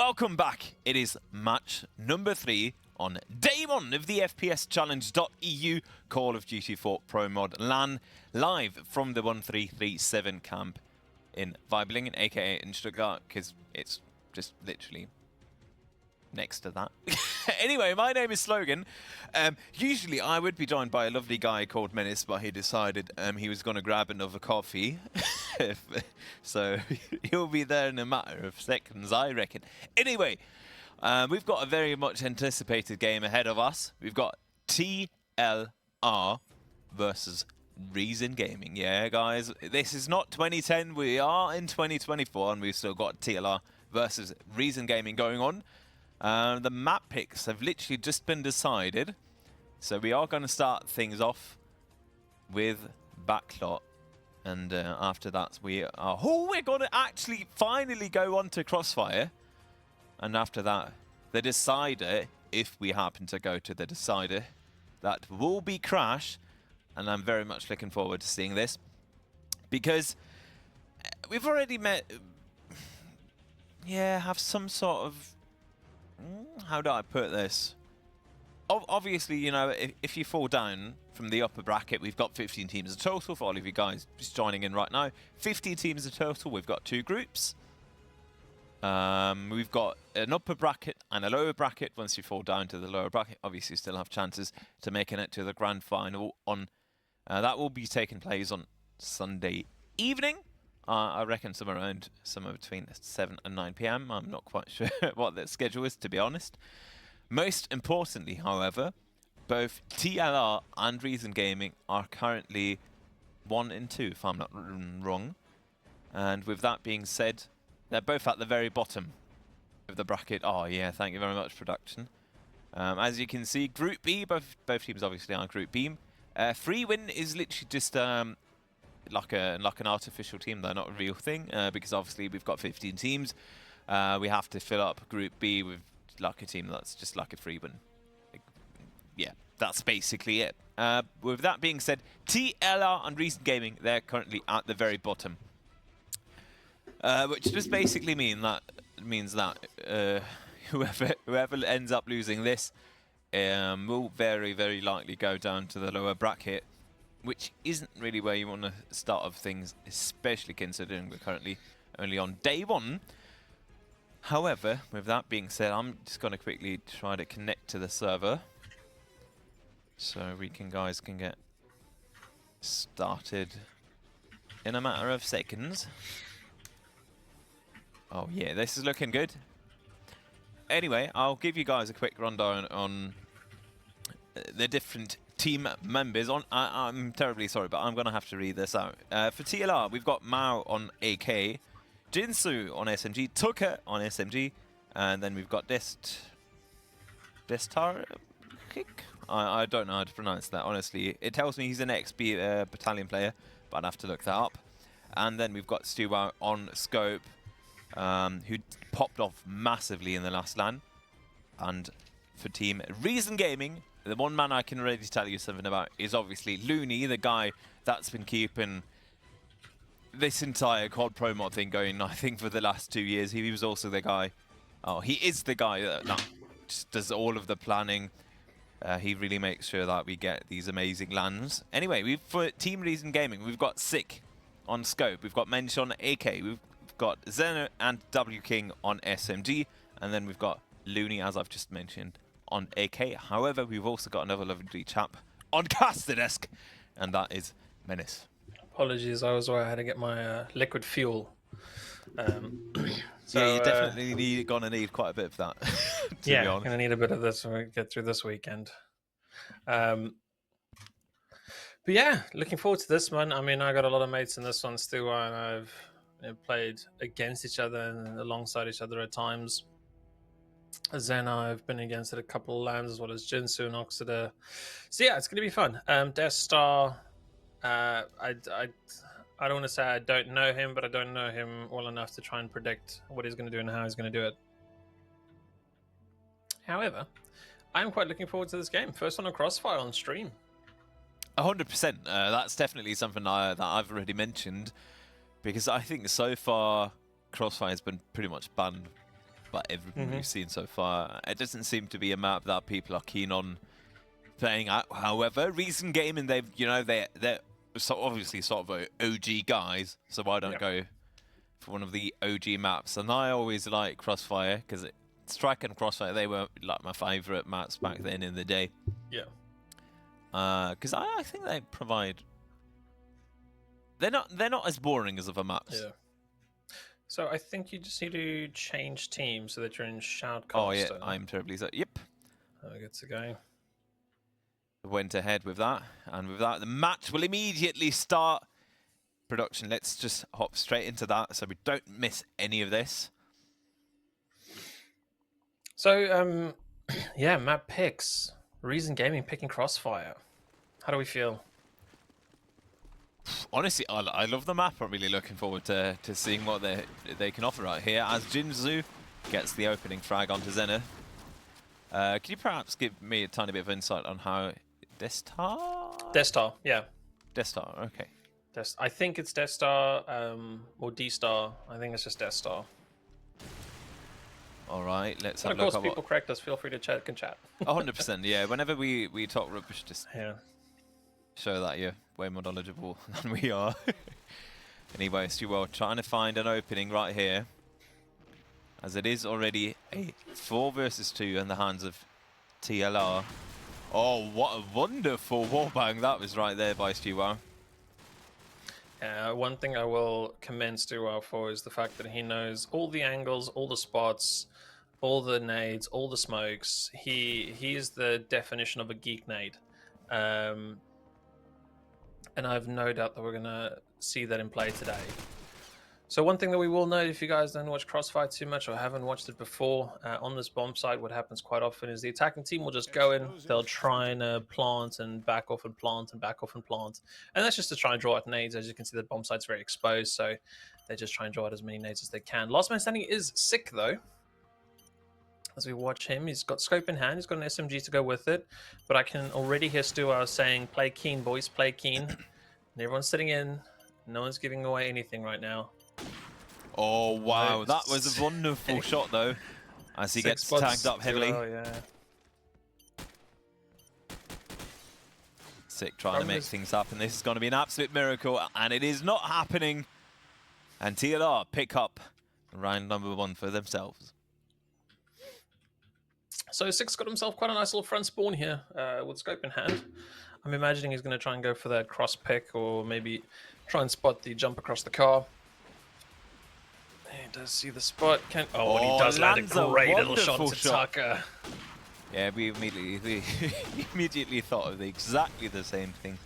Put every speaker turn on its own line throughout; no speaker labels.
welcome back. It is match number 3 on day 1 of the FPS Challenge.eu Call of Duty 4 Pro Mod LAN, live from the 1337 camp in Weiblingen, aka in Stuttgart, because it's just literally next to that. Anyway, my name is Slogan. Usually I would be joined by a lovely guy called Menace, but he decided he was going to grab another coffee. So he'll be there in a matter of seconds, I reckon. Anyway, we've got a very much anticipated game ahead of us. We've got TLR versus Reason Gaming. Yeah, guys, this is not 2010. We are in 2024, and we've still got TLR versus Reason Gaming going on. The map picks have literally just been decided, so we are going to start things off with Backlot, and after that we're going to actually finally go on to Crossfire, and after that the decider, if we happen to go to the decider, that will be Crash, and I'm very much looking forward to seeing this, because we've already met, have some sort of, how do I put this? Obviously, you know, if you fall down from the upper bracket, we've got 15 teams in total. For all of you guys just joining in right now, 15 teams in total. We've got 2 groups. We've got an upper bracket and a lower bracket. Once you fall down to the lower bracket, obviously you still have chances to making it to the grand final. On that will be taking place on Sunday evening. I reckon somewhere between 7 and 9 PM. I'm not quite sure what the schedule is, to be honest. Most importantly, however, both TLR and Reason Gaming are currently 1 and 2, if I'm not wrong. And with that being said, they're both at the very bottom of the bracket. Oh yeah, thank you very much, production. As you can see, Group B, both teams obviously are Group B. Free win is literally just like an artificial team. They're not a real thing, because obviously we've got 15 teams. We have to fill up Group B with like a team that's just like a free win. Yeah, that's basically it. With that being said, TLR and Reason Gaming, they're currently at the very bottom, which just basically means that whoever ends up losing this will very likely go down to the lower bracket, which isn't really where you want to start off things, especially considering we're currently only on day 1. However, with that being said, I'm just going to quickly try to connect to the server so guys can get started in a matter of seconds. Oh yeah, this is looking good. Anyway, I'll give you guys a quick rundown on the different team members. I'm terribly sorry, but I'm going to have to read this out. For TLR, we've got Mao on AK, Jinsu on SMG, Tucker on SMG, and then we've got Destar. I don't know how to pronounce that, honestly. It tells me he's an ex-B battalion player, but I'd have to look that up. And then we've got Stuart on Scope, who popped off massively in the last LAN. And for Team Reason Gaming, the one man I can already tell you something about is obviously Looney, the guy that's been keeping this entire CoD Pro Mod thing going, I think, for the last 2 years. He was also the guy, he is the guy that just does all of the planning. He really makes sure that we get these amazing LANs. Anyway, for Team Reason Gaming, we've got Sick on Scope, we've got Mensch on AK, we've got Zeno and W King on SMG, and then we've got Looney, as I've just mentioned, on AK. However, we've also got another lovely chap on Caster Desk, and that is Menace.
Apologies, I was away. I had to get my liquid fuel.
So you're definitely gonna need quite a bit of that.
Yeah, I'm gonna need a bit of this when we get through this weekend. But yeah, looking forward to this one. I mean, I got a lot of mates in this one still, and I've played against each other and alongside each other at times. Zen, I've been against it a couple of LANs, as well as Jinsu and Oxida. So yeah, it's going to be fun. Death Star, I don't want to say I don't know him, but I don't know him well enough to try and predict what he's going to do and how he's going to do it. However, I'm quite looking forward to this game. First one on Crossfire on stream.
100%. That's definitely something that I've already mentioned, because I think so far Crossfire has been pretty much banned about everything we've seen so far. It doesn't seem to be a map that people are keen on playing out. However, recent gaming, they've, you know, they're so obviously sort of OG guys, so why don't go for one of the OG maps? And I always like Crossfire, because Strike and Crossfire, they were like my favourite maps back then in the day.
Yeah.
Because I think they provide... They're not as boring as other maps.
Yeah. So I think you just need to change teams so that you're in Shoutcaster.
Oh yeah, I'm terribly sorry. Yep.
I get to go.
Went ahead with that, and with that, the match will immediately start. Production, let's just hop straight into that so we don't miss any of this.
So, yeah, map picks. Reason Gaming picking Crossfire. How do we feel?
Honestly, I love the map. I'm really looking forward to seeing what they can offer out here as Jinzu gets the opening frag onto Zenith. Could you perhaps give me a tiny bit of insight on how
Destar, yeah.
Destar, okay.
I think it's Destar or D-Star. I think it's just Destar.
All right, let's have
and
a look.
Of course, people correct us. Feel free to chat.
100%, yeah. Whenever we talk rubbish, just show that you're way more knowledgeable than we are. Anyway, Stuart, trying to find an opening right here, as it is already a 4 versus 2 in the hands of TLR. Oh, what a wonderful wallbang that was right there by Stuart.
One thing I will commend Stuart for is the fact that he knows all the angles, all the spots, all the nades, all the smokes. He is the definition of a geek nade. And I have no doubt that we're going to see that in play today. So one thing that we will note, if you guys don't watch Crossfire too much or haven't watched it before, on this bomb site, what happens quite often is the attacking team will just go in, they'll try and plant and back off and plant and back off and plant. And that's just to try and draw out nades. As you can see, the bomb site's very exposed, so they just try and draw out as many nades as they can. Last man standing is Sick, though. As we watch him, he's got scope in hand, he's got an SMG to go with it. But I can already hear Stuart saying, play keen, boys, play keen. And everyone's sitting in. No one's giving away anything right now.
Oh, wow. That was a wonderful shot, though, as he gets tagged up heavily. Sick trying to make things happen. This is going to be an absolute miracle, and it is not happening. And TLR pick up round number 1 for themselves.
So Sick's got himself quite a nice little front spawn here with scope in hand. I'm imagining he's going to try and go for that cross pick, or maybe try and spot the jump across the car. He does see the spot. And he does land a great little shot to Tucker.
Yeah, we immediately thought of exactly the same thing.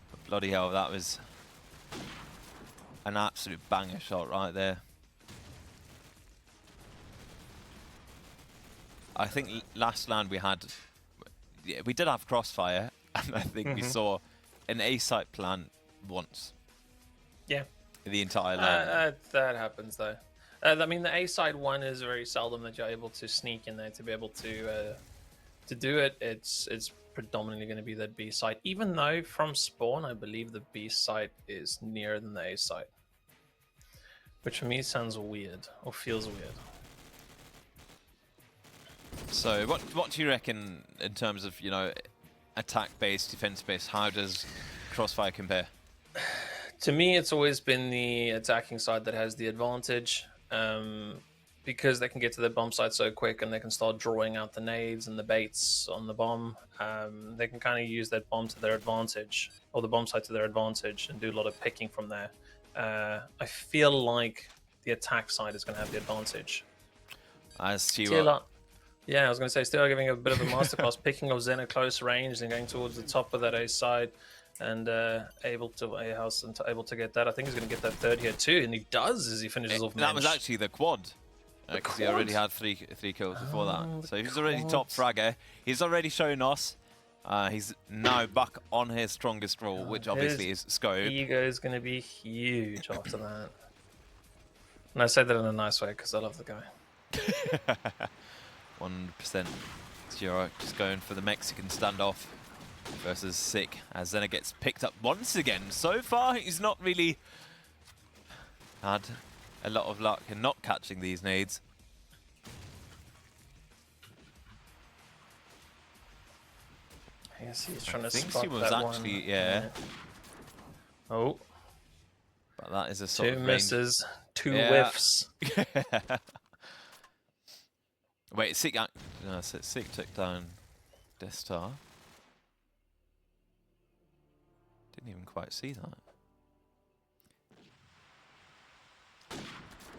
But bloody hell, that was an absolute banger shot right there. I think last land we had, we did have Crossfire, and I think we saw an A-site plant once.
Yeah.
The entire land.
That happens, though. I mean, the A-side one is very seldom that you're able to sneak in there to be able to do it. It's predominantly going to be that B site, even though from spawn, I believe the B site is nearer than the A site, which for me sounds weird or feels weird.
So, what do you reckon in terms of, you know, attack-based, defense-based? How does Crossfire compare?
To me, it's always been the attacking side that has the advantage, because they can get to the bomb site so quick and they can start drawing out the nades and the baits on the bomb. They can kind of use that bomb to their advantage, or the bomb site to their advantage, and do a lot of picking from there. I feel like the attack side is going to have the advantage.
As you
yeah, I was going to say, still giving a bit of a masterclass, picking up Zen at close range and going towards the top of that A side, and able to A house and able to get that. I think he's going to get that third here too, and he does as he finishes off.
That was actually the quad, because he already had three kills before that. So he's already top fragger. He's already shown us. He's now back on his strongest role, which obviously is scope.
Ego is going to be huge after that. And I say that in a nice way because I love the guy.
100%. Zero just going for the Mexican standoff versus Sick, as Zena gets picked up once again. So far, he's not really had a lot of luck in not catching these nades.
Yes, he's trying to
think
spot
he was
that
actually,
one.
yeah.
Oh,
But that is a sort
two
of range.
misses, two
Yeah.
whiffs.
Wait, Sick, no, Sick took down Destar. Didn't even quite see that.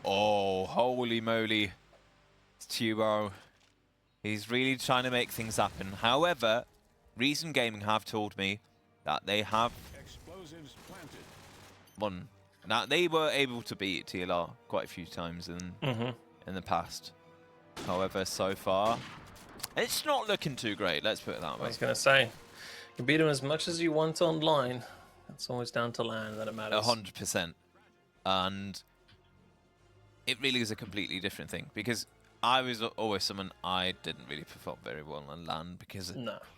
Oh, holy moly. Tubo. He's really trying to make things happen. However, Reason Gaming have told me that they have
Explosives planted.
won. Now, they were able to beat TLR quite a few times in the past. However, so far, it's not looking too great. Let's put it that
I
way.
was going to say, you can beat him as much as you want online. It's always down to LAN that it matters.
100%. And it really is a completely different thing because I was always someone I didn't really perform very well on LAN because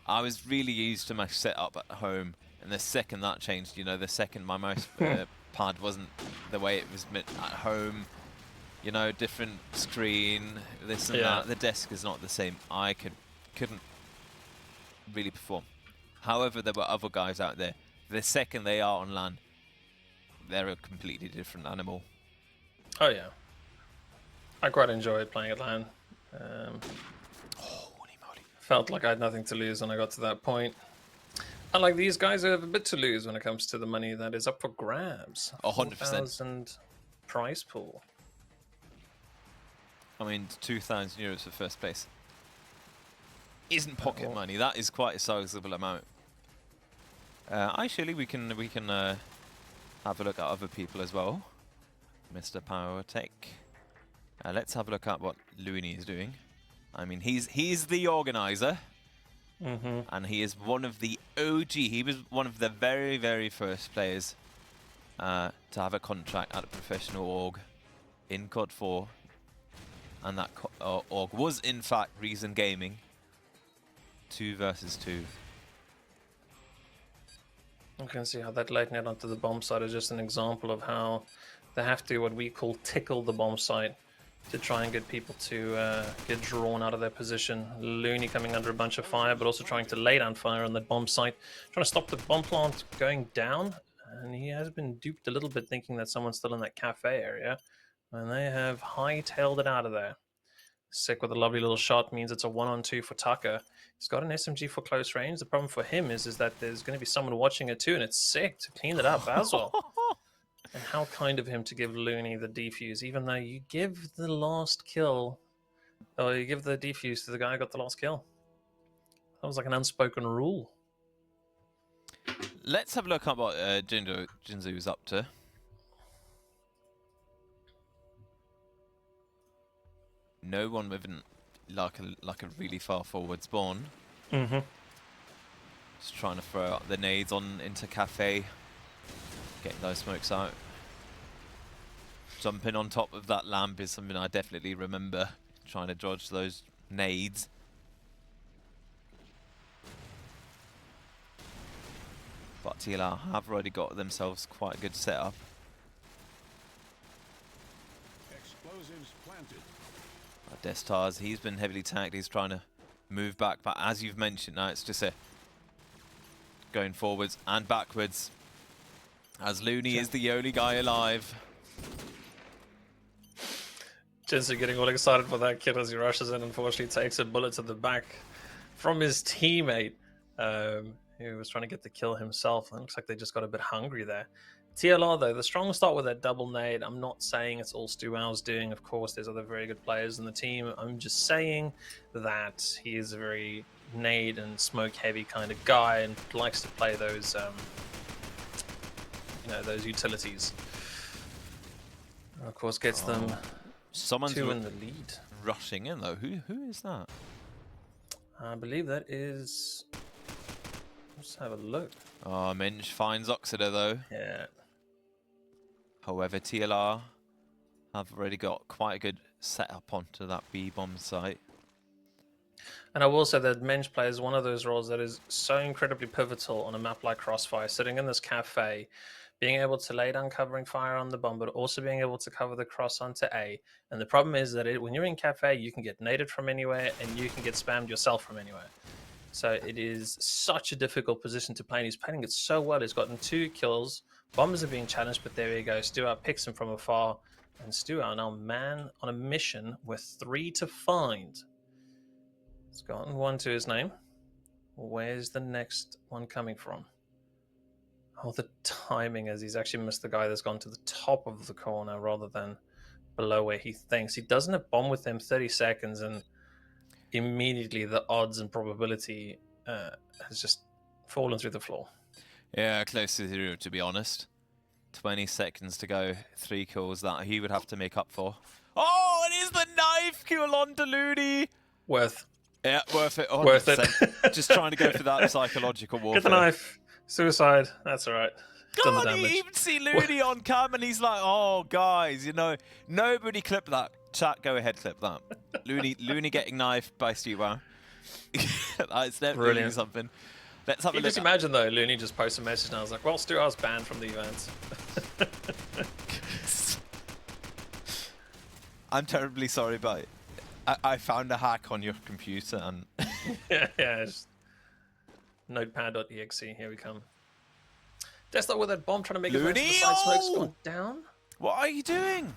I was really used to my setup at home, and the second that changed, you know, the second my mouse pad wasn't the way it was meant at home, you know, different screen, this and that, the desk is not the same. I couldn't really perform. However, there were other guys out there. The second they are on LAN, they're a completely different animal.
Oh yeah. I quite enjoyed playing at LAN.
Holy moly.
Felt like I had nothing to lose when I got to that point. Unlike these guys who have a bit to lose when it comes to the money that is up for grabs.
100%.
4,000 prize pool.
I mean, €2,000 for first place isn't pocket money. That is quite a sizable amount. Actually, we can have a look at other people as well. Mr. Power Tech. Let's have a look at what Looney is doing. I mean, he's the organizer, and he is one of the OG. He was one of the very, very first players to have a contract at a professional org in CoD4, and that org was in fact Reason Gaming. 2 versus 2.
You can see how that late net onto the bomb site is just an example of how they have to, what we call, tickle the bomb site to try and get people to get drawn out of their position. Looney coming under a bunch of fire, but also trying to lay down fire on the bomb site, trying to stop the bomb plant going down. And he has been duped a little bit, thinking that someone's still in that cafe area. And they have hightailed it out of there. Sick with a lovely little shot means it's a 1-on-2 for Tucker. He's got an SMG for close range. The problem for him is that there's going to be someone watching it too, and it's sick to clean it up as well. And how kind of him to give Looney the defuse, even though you give the last kill, or you give the defuse to the guy who got the last kill. That was like an unspoken rule.
Let's have a look at what Jinzu is up to. No one with like a really far forward spawn. Just trying to throw out the nades into cafe, getting those smokes out. Jumping on top of that lamp is something I definitely remember. Trying to dodge those nades. But TLR have already got themselves quite a good setup.
Explosives planted.
Destars, he's been heavily tagged. He's trying to move back, but as you've mentioned, now it's just going forwards and backwards. As Looney is the only guy alive.
Jinsu getting all excited for that kid as he rushes in. Unfortunately, takes a bullet to the back from his teammate, who was trying to get the kill himself. It looks like they just got a bit hungry there. TLR, though, the strong start with that double nade. I'm not saying it's all Stu Wow's doing. Of course, there's other very good players in the team. I'm just saying that he is a very nade and smoke heavy kind of guy and likes to play those, those utilities. And of course, gets them
Someone's
2 in the lead.
Rushing in though. Who is that?
I believe that is. Let's have a look.
Oh, Minch finds Oxider though.
Yeah.
However, TLR have already got quite a good setup onto that B bomb site.
And I will say that Mensch plays one of those roles that is so incredibly pivotal on a map like Crossfire, sitting in this cafe, being able to lay down covering fire on the bomb, but also being able to cover the cross onto A. And the problem is that when you're in cafe, you can get naded from anywhere, and you can get spammed yourself from anywhere. So it is such a difficult position to play, and he's playing it so well. He's gotten 2 kills. Bombers are being challenged, but there we go. Stuart picks him from afar, and Stuart now man on a mission with 3 to find. He's gotten 1 to his name. Where's the next one coming from? Oh, the timing as he's actually missed the guy that's gone to the top of the corner rather than below where he thinks. He doesn't have bomb with him 30 seconds, and immediately the odds and probability has just fallen through the floor.
Yeah, close to 0 to be honest. 20 seconds to go, 3 kills that he would have to make up for. Oh, it is the knife kill on Deludi!
Worth.
Yeah, worth it. 100%.
Worth it.
Just trying to go for that psychological warfare.
Get the knife. Suicide. That's all right. Done the
God,
damage.
you even see Looney on cam and he's like, oh, guys, you know, nobody clip that. Chat, go ahead, clip that. Looney getting knifed by Stewart. That's definitely
Brilliant.
something. Let's have a
You
look.
just imagine though, Looney just posts a message now. I was like, well, Stuart's banned from the event.
I'm terribly sorry, but I found a hack on your computer and
yeah. Just notepad.exe. Here we come. Desktop with that bomb trying to make it
Looney,
the side smoke's
oh!
gone down.
what are you doing?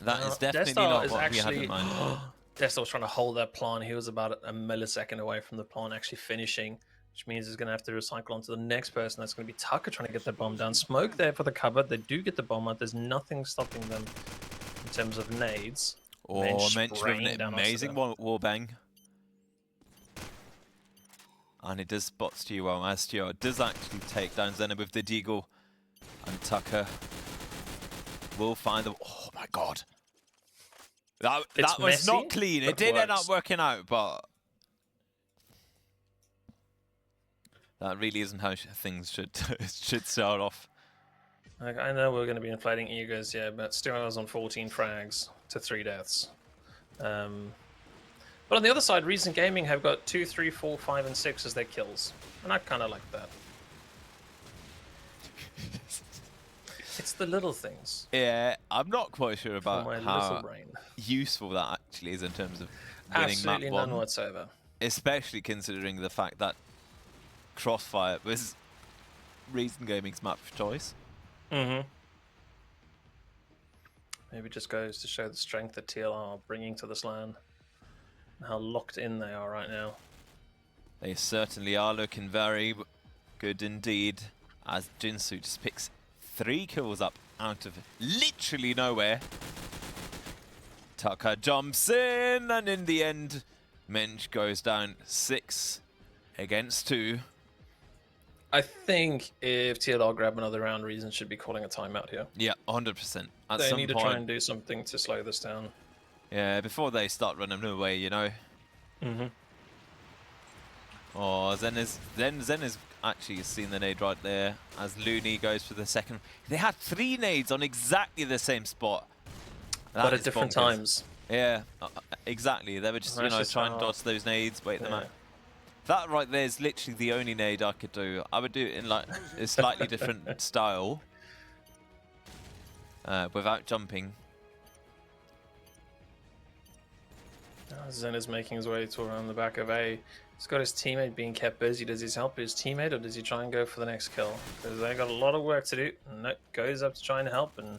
That is definitely
Desktop
not
is
what we have
actually
in mind.
Desktop was trying to hold that plant. He was about a millisecond away from the plant actually finishing, which means he's going to have to recycle onto the next person. That's going to be Tucker trying to get that bomb down. Smoke there for the cover. They do get the bomb out. There's nothing stopping them in terms of nades.
Or mention
spraying
an
down
amazing wall bang. And it does spot Stewart as Stewart does actually take down Zena with the deagle. And Tucker will find the... Oh my god. That was
messy,
not clean. It
but
did end
works.
up working out, but... That really isn't how things should start off.
Like, I know we're going to be inflating egos, yeah, but Stuart was on 14 frags to 3 deaths. But on the other side, Reason Gaming have got 2, 3, 4, 5, and 6 as their kills. And I kind of like that. It's the little things.
Yeah, I'm not quite sure about
my
how
little brain.
useful that actually is in terms of winning
Absolutely
map 1.
none whatsoever.
Especially considering the fact that Crossfire was Reason Gaming's map of choice.
Mm-hmm. Maybe it just goes to show the strength that TLR are bringing to this LAN. And how locked in they are right now.
They certainly are looking very good indeed, as Jinsu just picks 3 kills up out of literally nowhere. Tucker jumps in, and in the end, Mensch goes down 6 against 2.
I think if TLR grab another round, Reason should be calling a timeout here.
Yeah, 100%. At
They
some
need to
point,
try and do something to slow this down.
yeah, before they start running away, you know.
Mm-hmm.
Oh, Zen is actually seen the nade right there as Looney goes for the second. They had 3 nades on exactly the same spot. That
But
is
at different
bonkers.
times.
Yeah, exactly. They were just,
That's just
trying to
how-
dodge those nades, wait them
Yeah.
out. That right there is literally the only nade I could do. I would do it in like a slightly different style, without jumping.
Zen is making his way to around the back of A. He's got his teammate being kept busy. Does he help his teammate or does he try and go for the next kill? Because they got a lot of work to do. And that goes up to try and help, and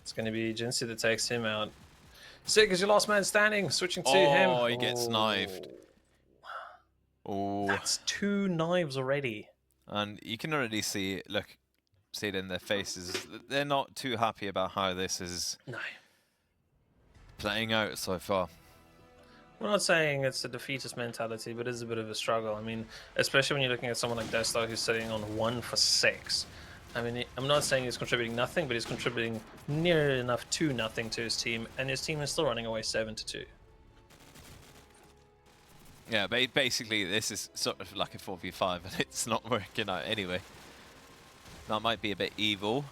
it's going to be Jinsu that takes him out. Sig is your last man standing. Switching to him.
Oh, he gets knifed. Oh,
That's 2 knives already.
and you can already see it. Look, see it in their faces. They're not too happy about how this is
No.
playing out so far.
We're not saying it's a defeatist mentality, but it's a bit of a struggle. I mean, especially when you're looking at someone like Destar who's sitting on 1 for 6. I mean, I'm not saying he's contributing nothing, but he's contributing near enough to nothing to his team, and his team is still running away 7-2.
Yeah, basically this is sort of like a 4v5 and it's not working out anyway. That might be a bit evil.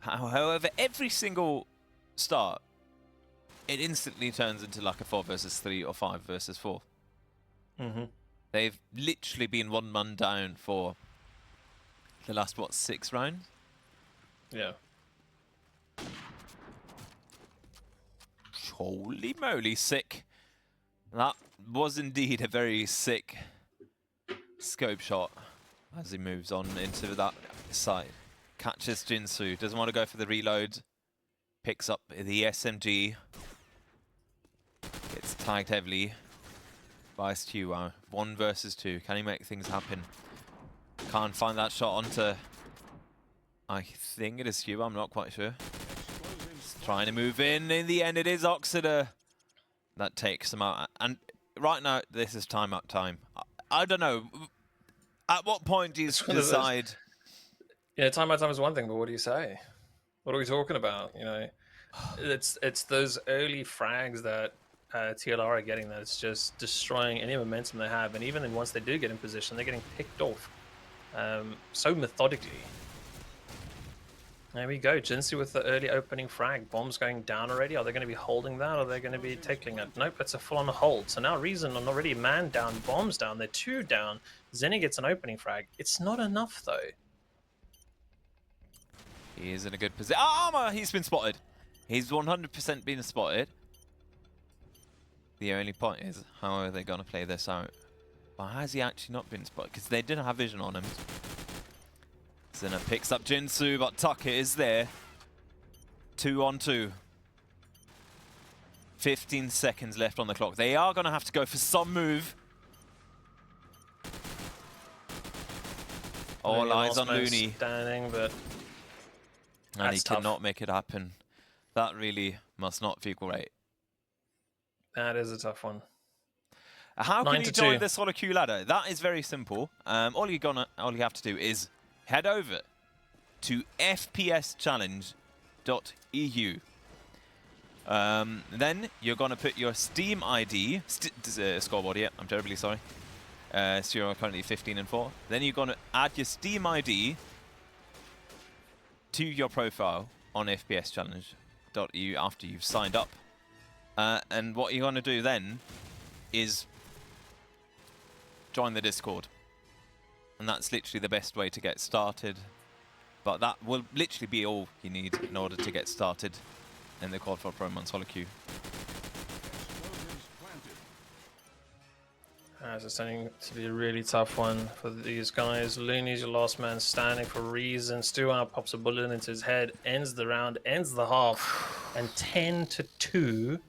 However, every single start, it instantly turns into like a 4 versus 3 or 5 versus 4.
Mm-hmm.
They've literally been 1 man down for the last, what, 6 rounds?
Yeah.
Holy moly, sick. That was indeed a very sick scope shot as he moves on into that side. Catches Jinsu, doesn't want to go for the reload. Picks up the SMG. Gets tagged heavily by Stu. 1 versus 2. Can he make things happen? Can't find that shot onto... I think it is Stu, I'm not quite sure. Trying to move in the end it is Oxida that takes him out. And right now, this is timeout time. I don't know. At what point do you decide?
Yeah, timeout time is one thing, but what do you say? What are we talking about? You know, it's those early frags that TLR are getting that it's just destroying any momentum they have, and even then once they do get in position, they're getting picked off so methodically. There we go, Jinsu with the early opening frag. Bombs going down already. Are they going to be holding that, or are they going to be tackling it? Nope, it's a full-on hold. So now Reason on already man down, bombs down. They're 2 down. Zenny gets an opening frag. It's not enough, though.
He is in a good position. Ah, he's been spotted. He's 100% been spotted. The only point is, how are they going to play this out? Or has he actually not been spotted? Because they didn't have vision on him. Zinner picks up Jinsu, but Tucker is there. 2 on 2. 15 seconds left on the clock. They are going to have to go for some move. All eyes on Looney.
Standing, but
and he cannot make it happen. That really must not feel great.
That is a tough one.
How can you join the solo queue ladder? That is very simple. All you have to do is head over to fpschallenge.eu. Then you're gonna put your Steam ID, scoreboard. Yeah, I'm terribly sorry. So you're currently 15 and 4. Then you're gonna add your Steam ID to your profile on fpschallenge.eu after you've signed up. And what you're gonna do then is join the Discord. And that's literally the best way to get started. But that will literally be all you need in order to get started in the CoD4 Pro on solo queue.
It's turning to be a really tough one for these guys. Looney's your last man standing for Reason. Stu out pops a bullet into his head, ends the round, ends the half, and 10-2.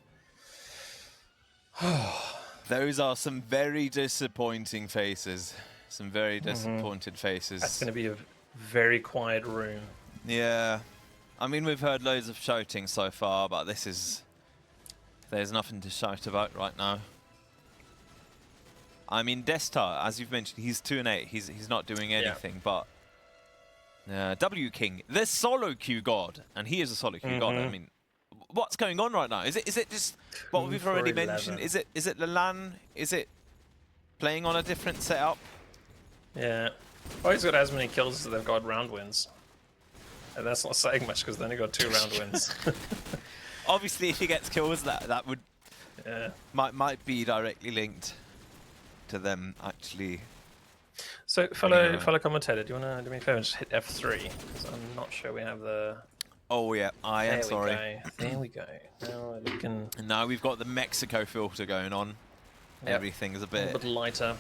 Those are some very disappointing faces. Some very disappointed faces.
That's going to be a very quiet room.
Yeah. I mean, we've heard loads of shouting so far, but there's nothing to shout about right now. I mean, Destar, as you've mentioned, he's 2 and 8. He's not doing anything, but W King, the solo queue god, and he is a solo queue god. I mean, what's going on right now? Is it just what we've already mentioned? Is it the LAN? Is it playing on a different setup?
Yeah. Well, he's got as many kills as they've got round wins. And that's not saying much because then he got 2 round wins.
Obviously, if he gets kills, that would might be directly linked to them actually.
So, fellow commentator, do you want to do me a favor and just hit F3? Because I'm not sure we have the...
Oh yeah, I am sorry.
There we go. Now we can...
And now we've got the Mexico filter going on. Yep. Everything's a bit
lighter.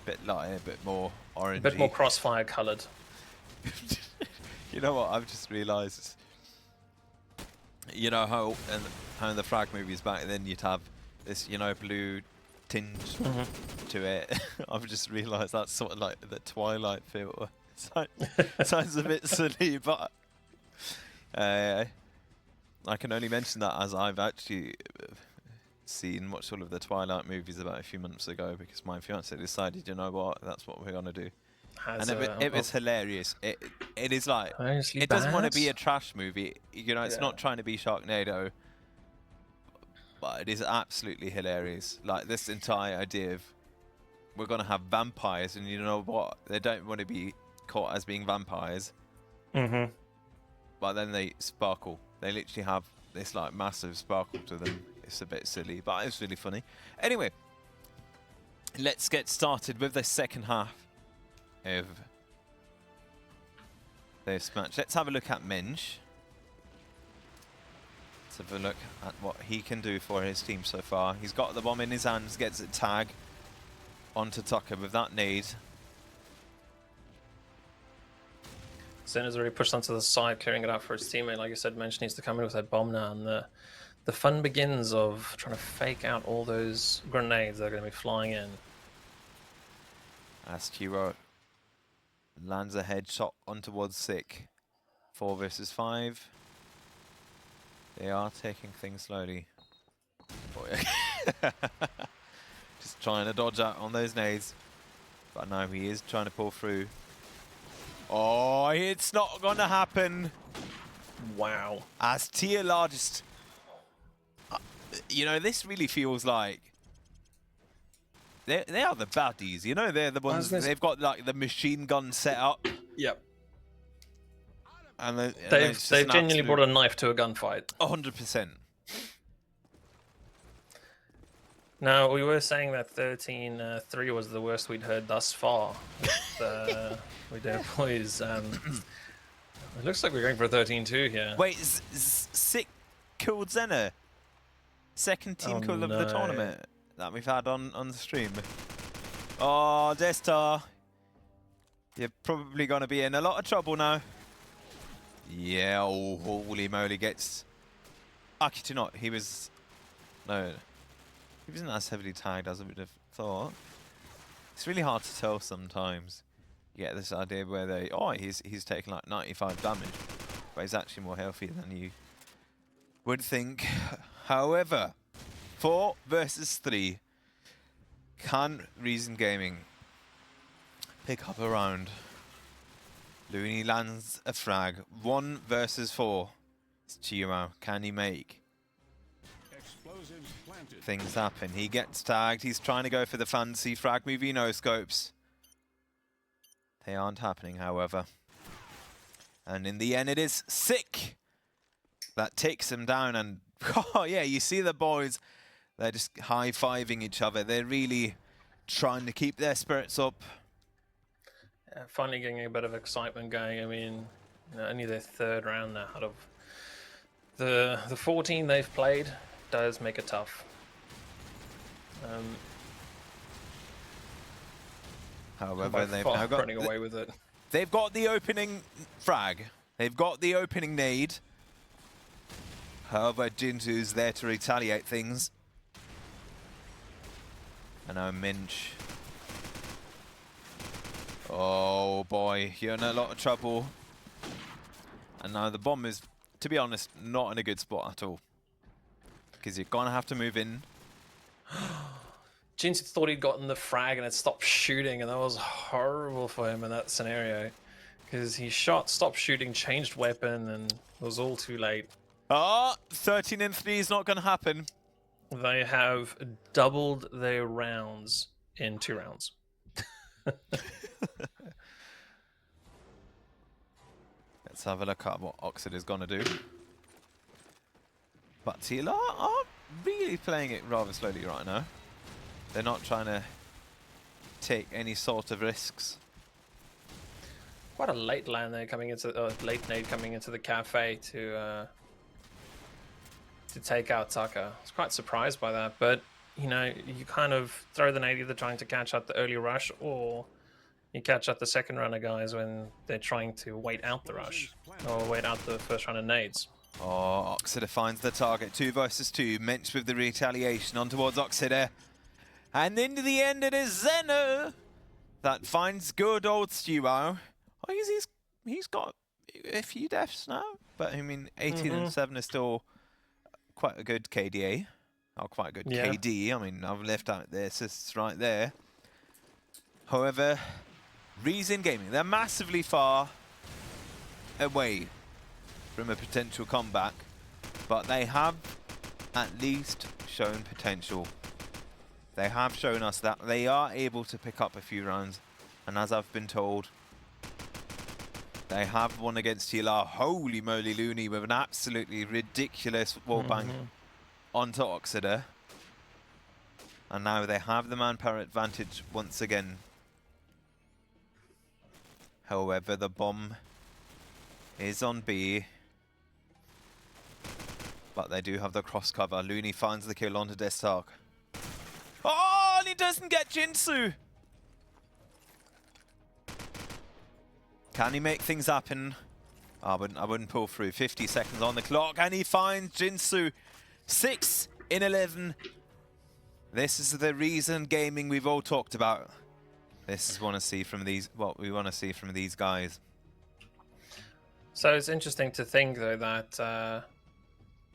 Bit lighter, a bit more orangey.
A bit more Crossfire coloured.
You know what? I've just realised. You know how in the frag movies back then you'd have this, blue tinge to it. I've just realised that's sort of like the Twilight filter. Sounds a bit silly, but I can only mention that as I've actually watched all of the Twilight movies about a few months ago because my fiance decided, you know what, that's what we're gonna do. And it was hilarious. It is like, it doesn't want to be a trash movie. It's not trying to be Sharknado. But it is absolutely hilarious. Like this entire idea of we're going to have vampires and you know what? They don't want to be caught as being vampires. But then they sparkle. They literally have this like massive sparkle to them. It's a bit silly, but it's really funny. Anyway, let's get started with the second half of this match. Let's have a look at Mensch. Let's have a look at what he can do for his team so far. He's got the bomb in his hands, gets a tag onto Tucker with that nade.
Zen has already pushed onto the side, clearing it out for his teammate. Like I said, Mensch needs to come in with that bomb now, and the fun begins of trying to fake out all those grenades that are going to be flying in.
As Kiro lands a headshot on towards Sick. 4 versus 5. They are taking things slowly. Oh, yeah. Just trying to dodge out on those nades. But no, he is trying to pull through. Oh, it's not going to happen.
Wow.
As TLR just... you know, this really feels like... They are the baddies, you know? They're the ones... They've got, like, the machine gun set up.
Yep.
And
they've genuinely brought a knife to a gunfight.
100%.
Now, we were saying that 13-3 was the worst we'd heard thus far with their boys. It looks like we're going for a 13-2 here.
Wait, Sick killed Zenna. Second team kill of the tournament that we've had on the stream. Oh, Destar. You're probably going to be in a lot of trouble now. Yeah, oh, holy moly, gets... Actually not, he was... No, he wasn't as heavily tagged as I would have thought. It's really hard to tell sometimes. You get this idea where they... Oh, he's taking like 95 damage. But he's actually more healthy than you would think. However, 4 versus 3. Can Reason Gaming pick up a round? Looney lands a frag. 1 versus 4. It's Chiro. Can he make
Explosives planted.
things happen? He gets tagged. He's trying to go for the fancy frag movie no scopes. They aren't happening, however. And in the end, it is Sick that takes him down. And oh yeah, you see the boys. They're just high-fiving each other. They're really trying to keep their spirits up.
Finally getting a bit of excitement going. I mean, you know, only their 3rd round now out of the 14 they've played. Does make it tough.
However, they've now got
running away with it.
They've got the opening frag. They've got the opening nade. However, Jinzu's there to retaliate things. And now Minch. Oh boy, you're in a lot of trouble. And now the bomb is, to be honest, not in a good spot at all. Because you're going to have to move in.
Jinzu thought he'd gotten the frag and had stopped shooting, and that was horrible for him in that scenario. Because he shot, stopped shooting, changed weapon, and it was all too late.
Ah, 13-3 is not going to happen.
They have doubled their rounds in 2 rounds.
Let's have a look at what Oxford is going to do. But TLR are really playing it rather slowly right now. They're not trying to take any sort of risks.
Quite a late LAN there coming into late nade coming into the cafe to take out Tucker. I was quite surprised by that, but you know, you kind of throw the nade either trying to catch out the early rush, or you catch out the second runner guys when they're trying to wait out the rush or wait out the first round of nades.
Oh, Oxida finds the target. 2 versus 2. Mensch with the retaliation on towards Oxida. And into the end, it is Zenna that finds good old Stuart. Oh, he's got a few deaths now, but I mean, 18-7 is still quite a good KDA. Oh, quite a good KD. I mean, I've left out the assists right there. However, Reason Gaming, they're massively far away from a potential comeback, but they have at least shown potential. They have shown us that they are able to pick up a few rounds, and as I've been told, they have won against TLR. Holy moly, Looney with an absolutely ridiculous wallbang onto Oxida. And now they have the manpower advantage once again. However, the bomb is on B. But they do have the cross cover. Looney finds the kill onto Destark. Oh, and he doesn't get Jinsu! Can he make things happen? I wouldn't pull through. 50 seconds on the clock, and he finds Jinsu. 6 in 11. This is the reason gaming we've all talked about. This is what we want to see from these guys.
So it's interesting to think, though, that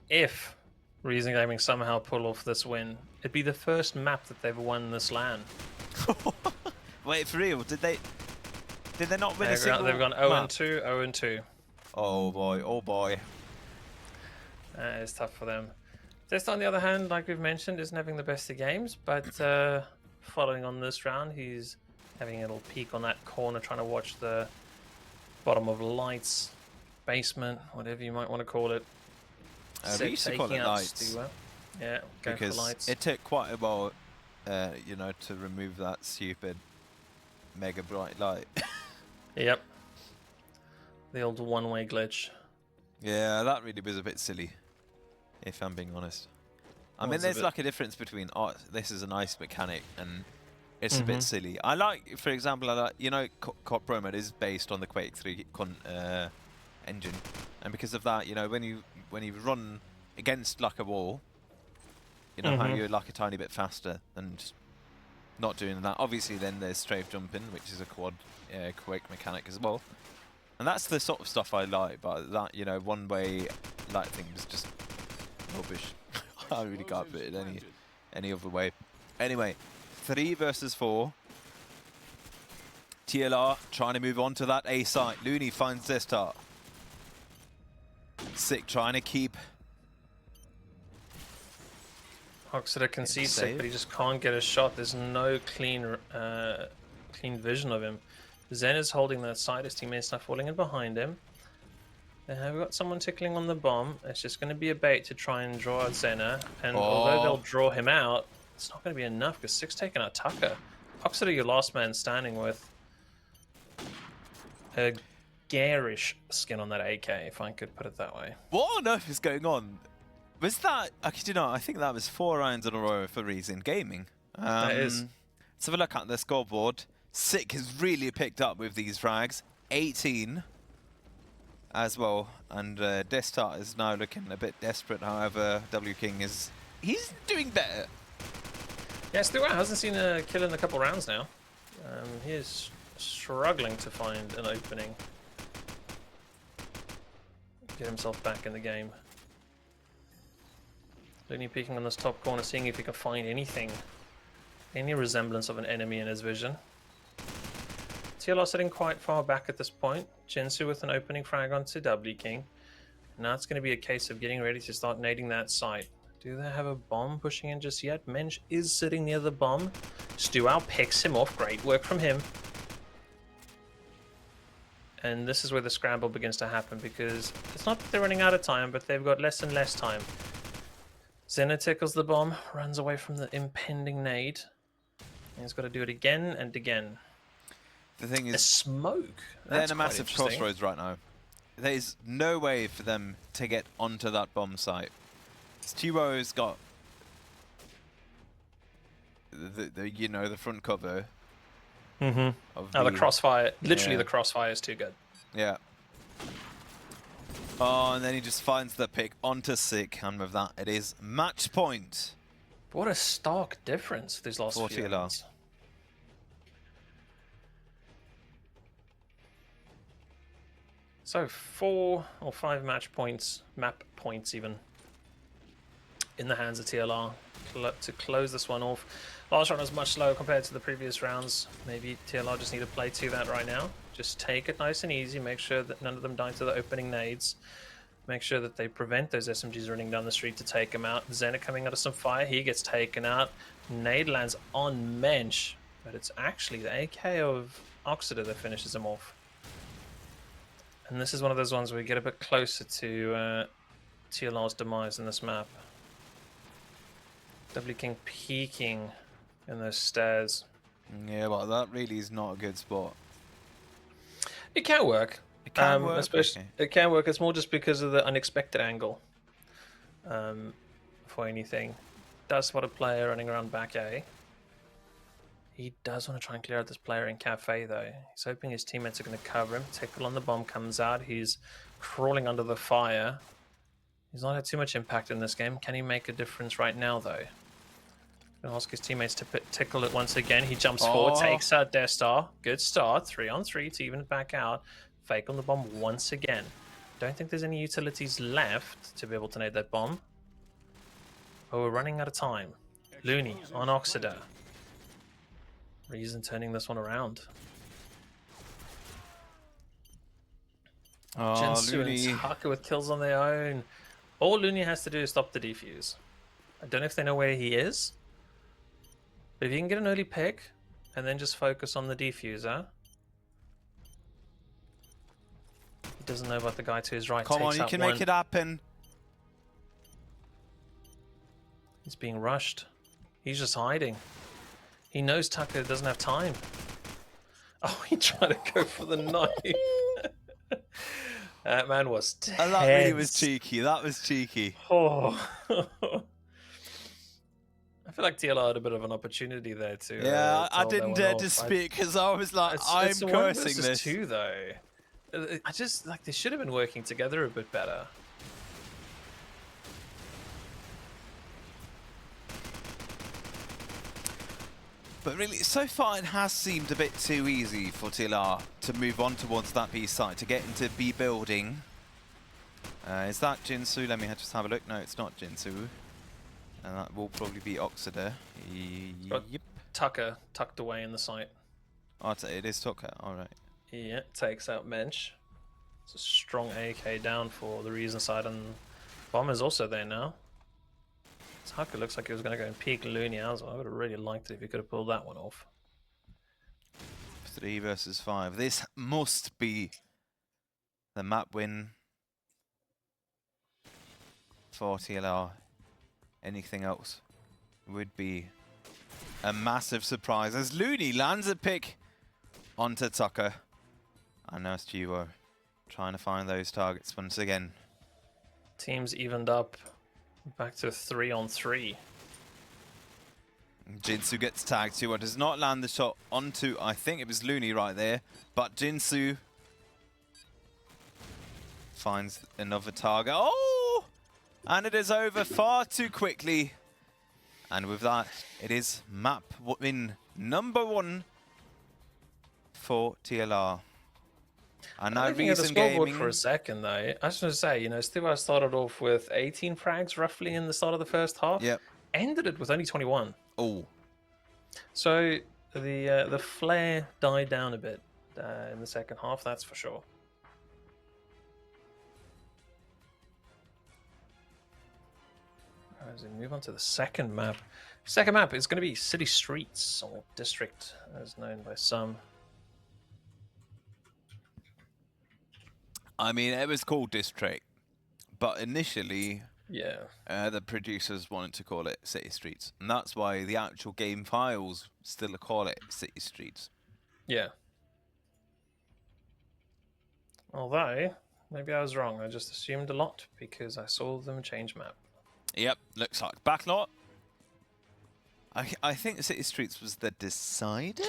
if Reason Gaming somehow pull off this win, it'd be the first map that they've won this LAN.
Wait, for real? Did they not win a single
They've gone
map?
0-2, 0-2.
Oh boy, oh boy.
It's tough for them. Test, on the other hand, like we've mentioned, isn't having the best of games, but following on this round, he's having a little peek on that corner, trying to watch the bottom of lights, basement, whatever you might want to call it.
We used to call it lights.
Yeah, go
because
for lights.
it took quite a while, you know, to remove that stupid mega bright light.
Yep. The old one-way glitch.
Yeah, that really was a bit silly, if I'm being honest. I mean,
Was a
there's
bit-
like a difference between, oh, this is a nice mechanic, and it's a bit silly. I like, for example, you know, CoD Pro Mode is based on the Quake 3 engine, and because of that, you know, when you run against like a wall, you know how you're like a tiny bit faster than just not doing that. Obviously, then there's strafe jumping, which is a Quake mechanic as well. And that's the sort of stuff I like, but that, you know, one-way light thing was just rubbish. I really can't put it any other way. Anyway, 3 versus 4. TLR trying to move on to that A site. Looney finds their start. Sick trying to keep.
Oxida can see Sick,
save.
but he just can't get a shot. There's no clean vision of him. Zen is holding that side. His teammates are falling in behind him. We've got someone tickling on the bomb. It's just going to be a bait to try and draw out Zena. And although they'll draw him out, it's not going to be enough because Sick's taking out Tucker. Oxida, your last man standing with a garish skin on that AK, if I could put it that way.
What on earth is going on? Was that, actually, no, I think that was 4 rounds in a row for Reason Gaming.
That is.
Let's have a look at the scoreboard. Sick has really picked up with these frags. 18 as well. And Destar is now looking a bit desperate. However, W King he's doing better.
Yeah, Stuart hasn't seen a kill in a couple rounds now. He is struggling to find an opening. Get himself back in the game. Looney peeking on this top corner, seeing if he can find anything. Any resemblance of an enemy in his vision. TLR sitting quite far back at this point. Jinsu with an opening frag onto W King. Now it's going to be a case of getting ready to start nading that site. Do they have a bomb pushing in just yet? Mensch is sitting near the bomb. Stuau picks him off. Great work from him. And this is where the scramble begins to happen because it's not that they're running out of time, but they've got less and less time. Zena tickles the bomb, runs away from the impending nade. And he's got to do it again and again.
The thing
A
is,
smoke.
they're
That's
in a
quite
massive
interesting.
crossroads right now. There's no way for them to get onto that bomb site. Stuo's got the you know, the front cover.
Mm-hmm.
Of
Oh, the crossfire. Literally,
Yeah.
the crossfire is too good.
Yeah. Oh, and then he just finds the pick onto Sick, and with that, it is match point.
What a stark difference these last
For
few
TLR.
rounds. So 4 or 5 match points, map points even, in the hands of TLR to close this one off. Last round was much slower compared to the previous rounds. Maybe TLR just need to play to that right now. Just take it nice and easy. Make sure that none of them die to the opening nades. Make sure that they prevent those SMGs running down the street to take him out. Zena coming out of some fire. He gets taken out. Nade lands on Mensch. But it's actually the AK of Oxida that finishes him off. And this is one of those ones where we get a bit closer to TLR's demise in this map. W King peeking in those stairs.
Yeah, but that really is not a good spot.
It can work.
It can work.
Especially,
Okay.
It can work. It's more just because of the unexpected angle. for anything. Does spot a player running around back A. He does want to try and clear out this player in Cafe, though. He's hoping his teammates are going to cover him. Tickle on the bomb comes out. He's crawling under the fire. He's not had too much impact in this game. Can he make a difference right now, though? Gonna ask his teammates to tickle it once again. He jumps forward, takes out Death Star. Good start. 3-on-3 to even it back out. Fake on the bomb once again. Don't think there's any utilities left to be able to nade that bomb. But we're running out of time. Looney on Oxida. Reason turning this one around. Jinsu and Taka with kills on their own. All Looney has to do is stop the defuse. I don't know if they know where he is. But if you can get an early pick and then just focus on the defuser. He doesn't know about the guy to his right.
Come on, you can make it happen.
He's being rushed. He's just hiding. He knows Tucker doesn't have time. Oh, he tried to go for the knife. That man was tense.
That really was cheeky. That was cheeky.
Oh. I feel like TLR had a bit of an opportunity there too.
Yeah, I didn't dare to speak because I was like, I'm cursing this.
Two though. I just like they should have been working together a bit better.
But really, so far it has seemed a bit too easy for TLR to move on towards that B site, to get into B building. Is that Jinsu? Let me just have a look. No, it's not Jinsu. And that will probably be Oxida. Yep.
Tucker tucked away in the site.
Oh, it is Tucker. Alright.
Yeah, takes out Mensch. It's a strong AK down for the reason side, and Bomber's also there now. Tucker looks like he was going to go and peek Looney as well. I would have really liked it if he could have pulled that one off.
3 versus 5. This must be the map win for TLR. Anything else would be a massive surprise as Looney lands a pick onto Tucker. And now Stu trying to find those targets once again.
Teams evened up. Back to 3-on-3.
Jinsu gets tagged. Tua does not land the shot onto, I think it was Looney right there. But Jinsu finds another target. Oh! And it is over far too quickly. And with that, it is map win number 1 for TLR. And now Reason Gaming
for a second though. I just want to say, you know, Stuttgart started off with 18 frags roughly in the start of the first half.
Yep.
Ended it with only 21.
Oh.
So the flare died down a bit in the second half, that's for sure. As we move on to the second map. Second map is going to be City Streets, or District, as known by some.
I mean, it was called District, but initially,
yeah,
the producers wanted to call it City Streets, and that's why the actual game files still call it City Streets.
Yeah. Although, maybe I was wrong. I just assumed a lot because I saw them change map.
Yep, looks like Backlot. I think City Streets was the decider?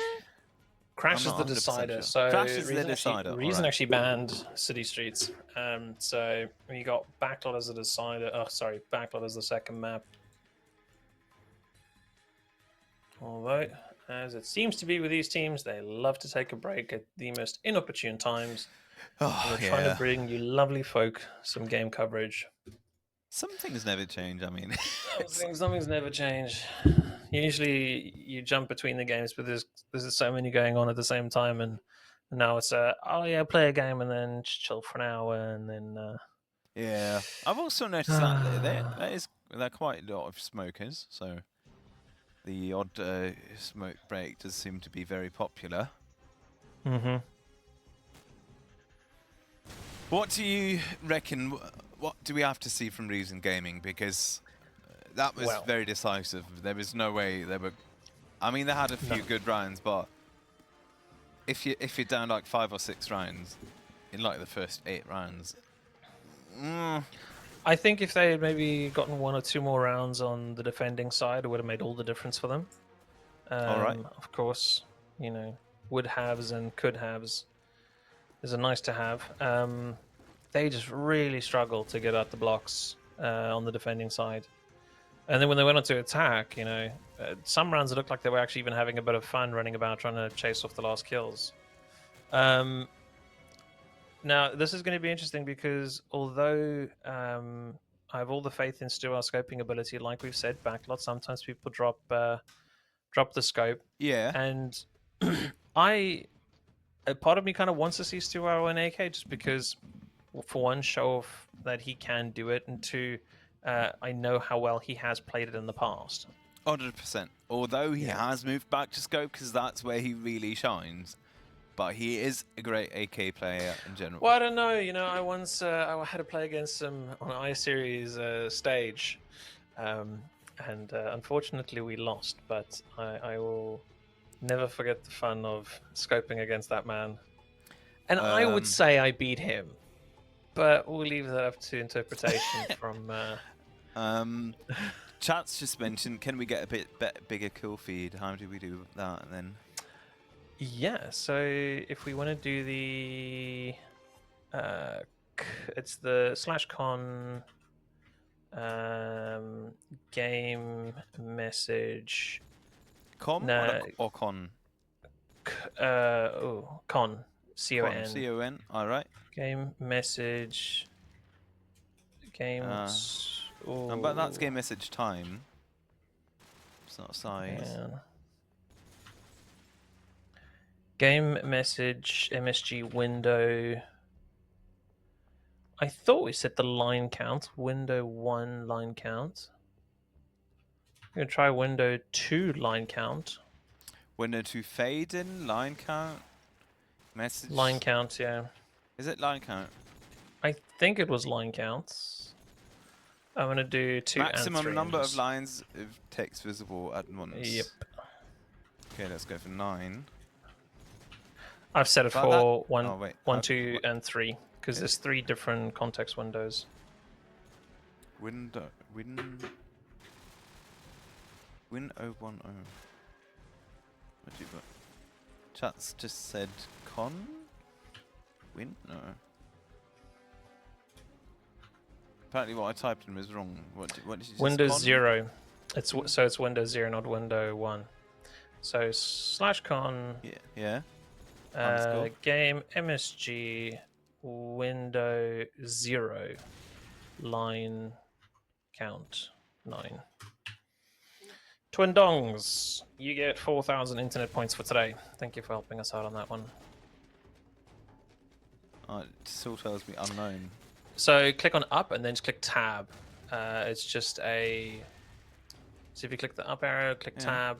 Crash is the decider. So
Crash is the decider.
Reason actually banned City Streets. So we got Backlot as the decider. Oh, sorry, Backlot as the second map. Although, as it seems to be with these teams, they love to take a break at the most inopportune times.
Oh,
they're trying to bring you lovely folk some game coverage.
Some things never change, I mean.
Some things never change. Usually you jump between the games, but there's so many going on at the same time, and now it's oh yeah, play a game and then chill for an hour, and then
yeah. I've also noticed that there are quite a lot of smokers, so the odd smoke break does seem to be very popular.
Mm-hmm.
What do you reckon? What do we have to see from Reason Gaming? Because that was very decisive. There was no way they were. I mean, they had a few good rounds, but if you're down like 5 or 6 rounds in like the first 8 rounds,
I I think if they had maybe gotten 1 or 2 more rounds on the defending side, it would have made all the difference for them.
All right.
Of course, you know, would haves and could haves is a nice to have. They just really struggled to get out the blocks on the defending side. And then when they went on to attack, you know, some rounds it looked like they were actually even having a bit of fun running about trying to chase off the last kills. Now, this is going to be interesting because although I have all the faith in Stu, our scoping ability, like we've said, Backlot, sometimes people drop the scope.
Yeah.
And a part of me kind of wants to see Stu on AK just because, well, for one, show off that he can do it, and two, I know how well he has played it in the past.
100%. Although he has moved back to scope because that's where he really shines. But he is a great AK player in general.
Well, I don't know. You know, I once I had to play against him on an I-Series stage, and unfortunately we lost. But I will never forget the fun of scoping against that man. And I would say I beat him, but we'll leave that up to interpretation from.
Chat's just mentioned, can we get a bit bigger kill feed? How do we do that then?
Yeah, so if we want to do the, it's the /con game message.
Com or con?
Con. C-O-N.
C-O-N, alright.
Game message. Games.
But that's game message time. It's not size.
Yeah. Game message MSG window. I thought we set the line count. Window 1 line count. I'm gonna try window 2 line count.
Window 2 fade in, line count, message.
Line count, yeah.
Is it line count?
I think it was line counts. I'm gonna do 2 and 3.
Maximum number of lines of text visible at once.
Yep.
Okay, let's go for 9.
I've set it for 1, 2, and 3 because there's 3 different context windows.
Win 010. What do you got? Chat's just said con. Win? No. Apparently, what I typed in was wrong. What did you say?
Windows 0. So it's Windows 0, not Window 1. So /con.
Yeah.
Game MSG window 0 line count 9. Twin Dongs, you get 4,000 internet points for today. Thank you for helping us out on that one.
It still tells me unknown.
So click on up and then just click tab. It's just a. So if you click the up arrow, click tab.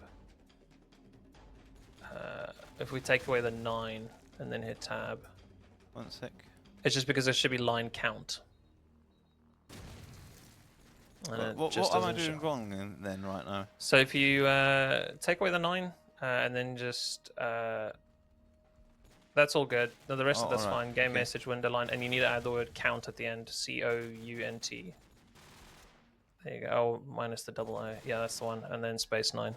If we take away the 9 and then hit tab.
1 sec.
It's just because there should be line count.
What am I doing wrong then right now?
So if you take away the 9 and then just that's all good. No, the rest of that's fine. Game message window line, and you need to add the word count at the end. C-O-U-N-T. There you go. Oh, minus the double O. Yeah, that's the one. And then space 9.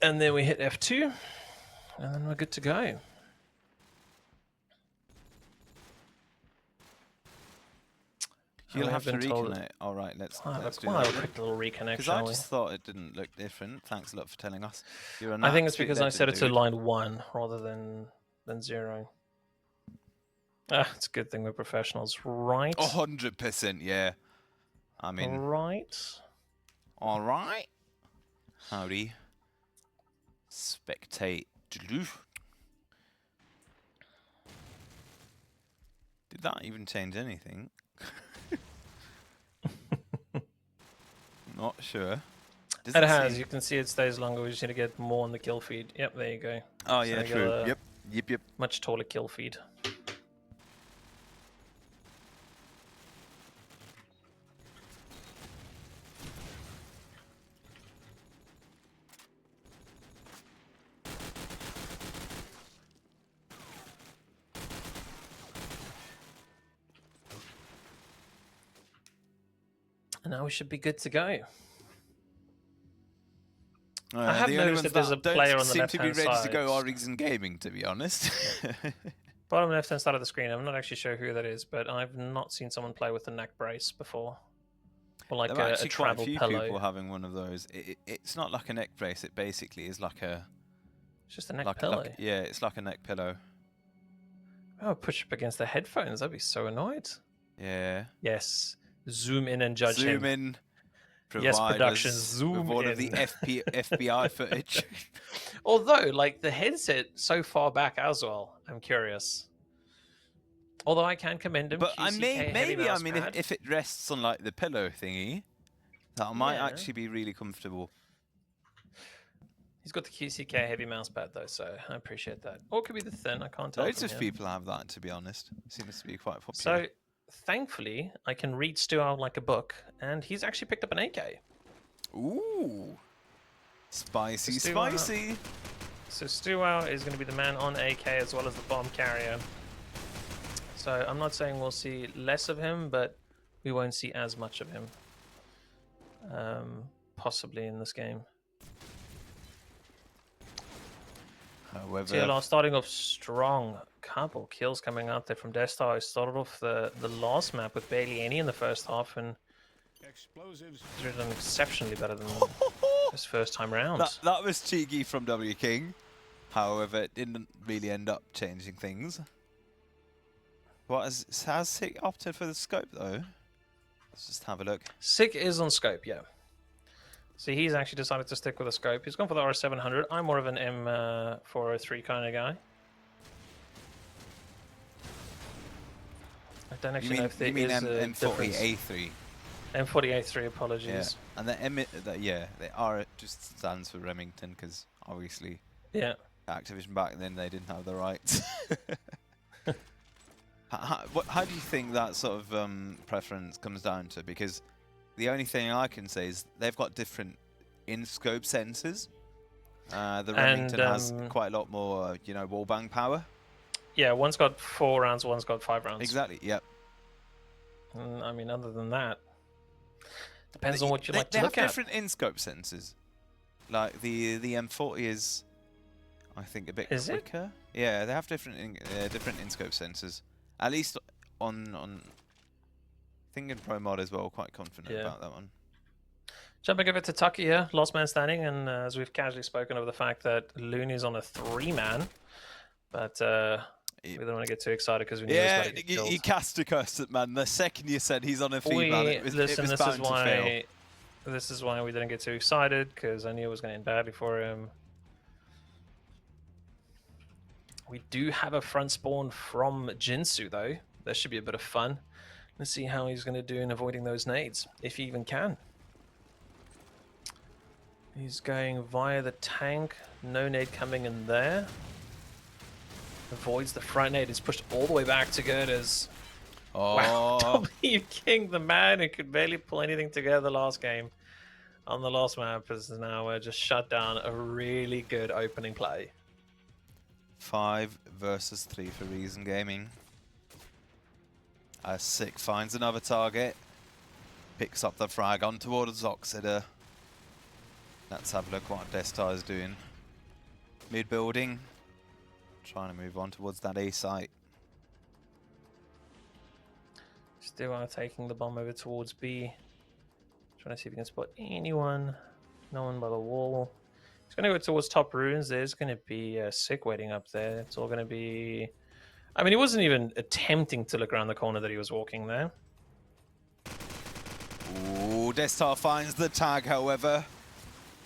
And then we hit F2, and then we're good to go.
You'll have to reconnect. All right, let's do that.
A quick little reconnect,
because I just thought it didn't look different. Thanks a lot for telling us.
I think it's because I set it to line 1 rather than 0. It's a good thing we're professionals, right?
100%, yeah. I mean, all right. Howdy. Spectate. Did that even change anything? Not sure.
It has. You can see it stays longer. We just need to get more on the kill feed. Yep, there you go.
Oh, yeah, true. Yep.
Much taller kill feed. now we should be good to go. I have
the only
noticed
ones
that there's a
don't
player on the
seem to be
left-hand
ready
side.
to go are Reason Gaming, to be honest.
Bottom left-hand side of the screen. I'm not actually sure who that is, but I've not seen someone play with a neck brace before. Or like
There are
a
actually quite a
travel
few
pillow.
people having one of those. It's not like a neck brace. It basically is like a...
It's just a neck pillow.
yeah, it's like a neck pillow.
Oh, push up against the headphones. I'd be so annoyed.
Yeah.
Yes. Zoom in and judge him.
Zoom in.
Yes,
Provide
production.
us
Zoom
with all
in.
of the FBI footage.
Although, like, the headset so far back as well. I'm curious. Although I can commend him.
But
maybe
I mean, if it rests on like the pillow thingy, that might actually be really comfortable.
He's got the QCK heavy mouse pad though, so I appreciate that. Or it could be the thin. I can't tell.
Loads of people have that, to be honest. Seems to be quite popular.
So, thankfully, I can read Stu out like a book, and he's actually picked up an AK.
Ooh, spicy,
Stu
spicy.
So Stuau is going to be the man on AK as well as the bomb carrier. So I'm not saying we'll see less of him, but we won't see as much of him. Possibly in this game.
However,
TLR starting off strong. Couple kills coming out there from Destar. He started off the last map with barely any in the first half, and
Explosives.
he's done exceptionally better than his first time round.
that was cheeky from W King. However, it didn't really end up changing things. Has Sick opted for the scope though? Let's just have a look.
Sick is on scope, yeah. So he's actually decided to stick with a scope. He's gone for the R700. I'm more of an M403 kind of guy. I don't actually know if there is a
M40A3.
M40A3, apologies.
Yeah, and the R just stands for Remington because obviously,
yeah,
Activision back then they didn't have the rights. How do you think that sort of preference comes down to? Because the only thing I can say is they've got different in-scope sensors. The Remington has quite a lot more, wallbang power.
Yeah, one's got 4 rounds, one's got 5 rounds.
Exactly. Yep.
I mean, other than that, depends on what you like to look at.
They have different in-scope sensors. Like the M40 is, I think, a bit quicker. Yeah, they have different in-scope sensors. At least on thinking Pro Mod as well, quite confident about that one.
Jumping over to Tucker here, last man standing, and as we've casually spoken over the fact that Looney's on a 3-man, but we don't want to get too excited because we knew he was going to get killed.
He cast a curse at man. The second you said he's on a 3-man, it was bound to fail.
This is why we didn't get too excited, because I knew it was going to end badly for him. We do have a front spawn from Jinsu, though. That should be a bit of fun. Let's see how he's going to do in avoiding those nades, if he even can. He's going via the tank. No nade coming in there. Avoids the front nade. He's pushed all the way back to Girders.
Oh.
Wow, W King, the man who could barely pull anything together last game on the last map, has now just shut down a really good opening play.
5 versus 3 for Reason Gaming. Sick finds another target. Picks up the frag on towards Oxider. Let's have a look what Destar is doing. Mid building. Trying to move on towards that A site.
Still taking the bomb over towards B. Trying to see if he can spot anyone. No one by the wall. He's going to go towards top ruins. There's going to be a Sick waiting up there. It's all going to be... I mean, he wasn't even attempting to look around the corner that he was walking there.
Ooh, Destar finds the tag, however.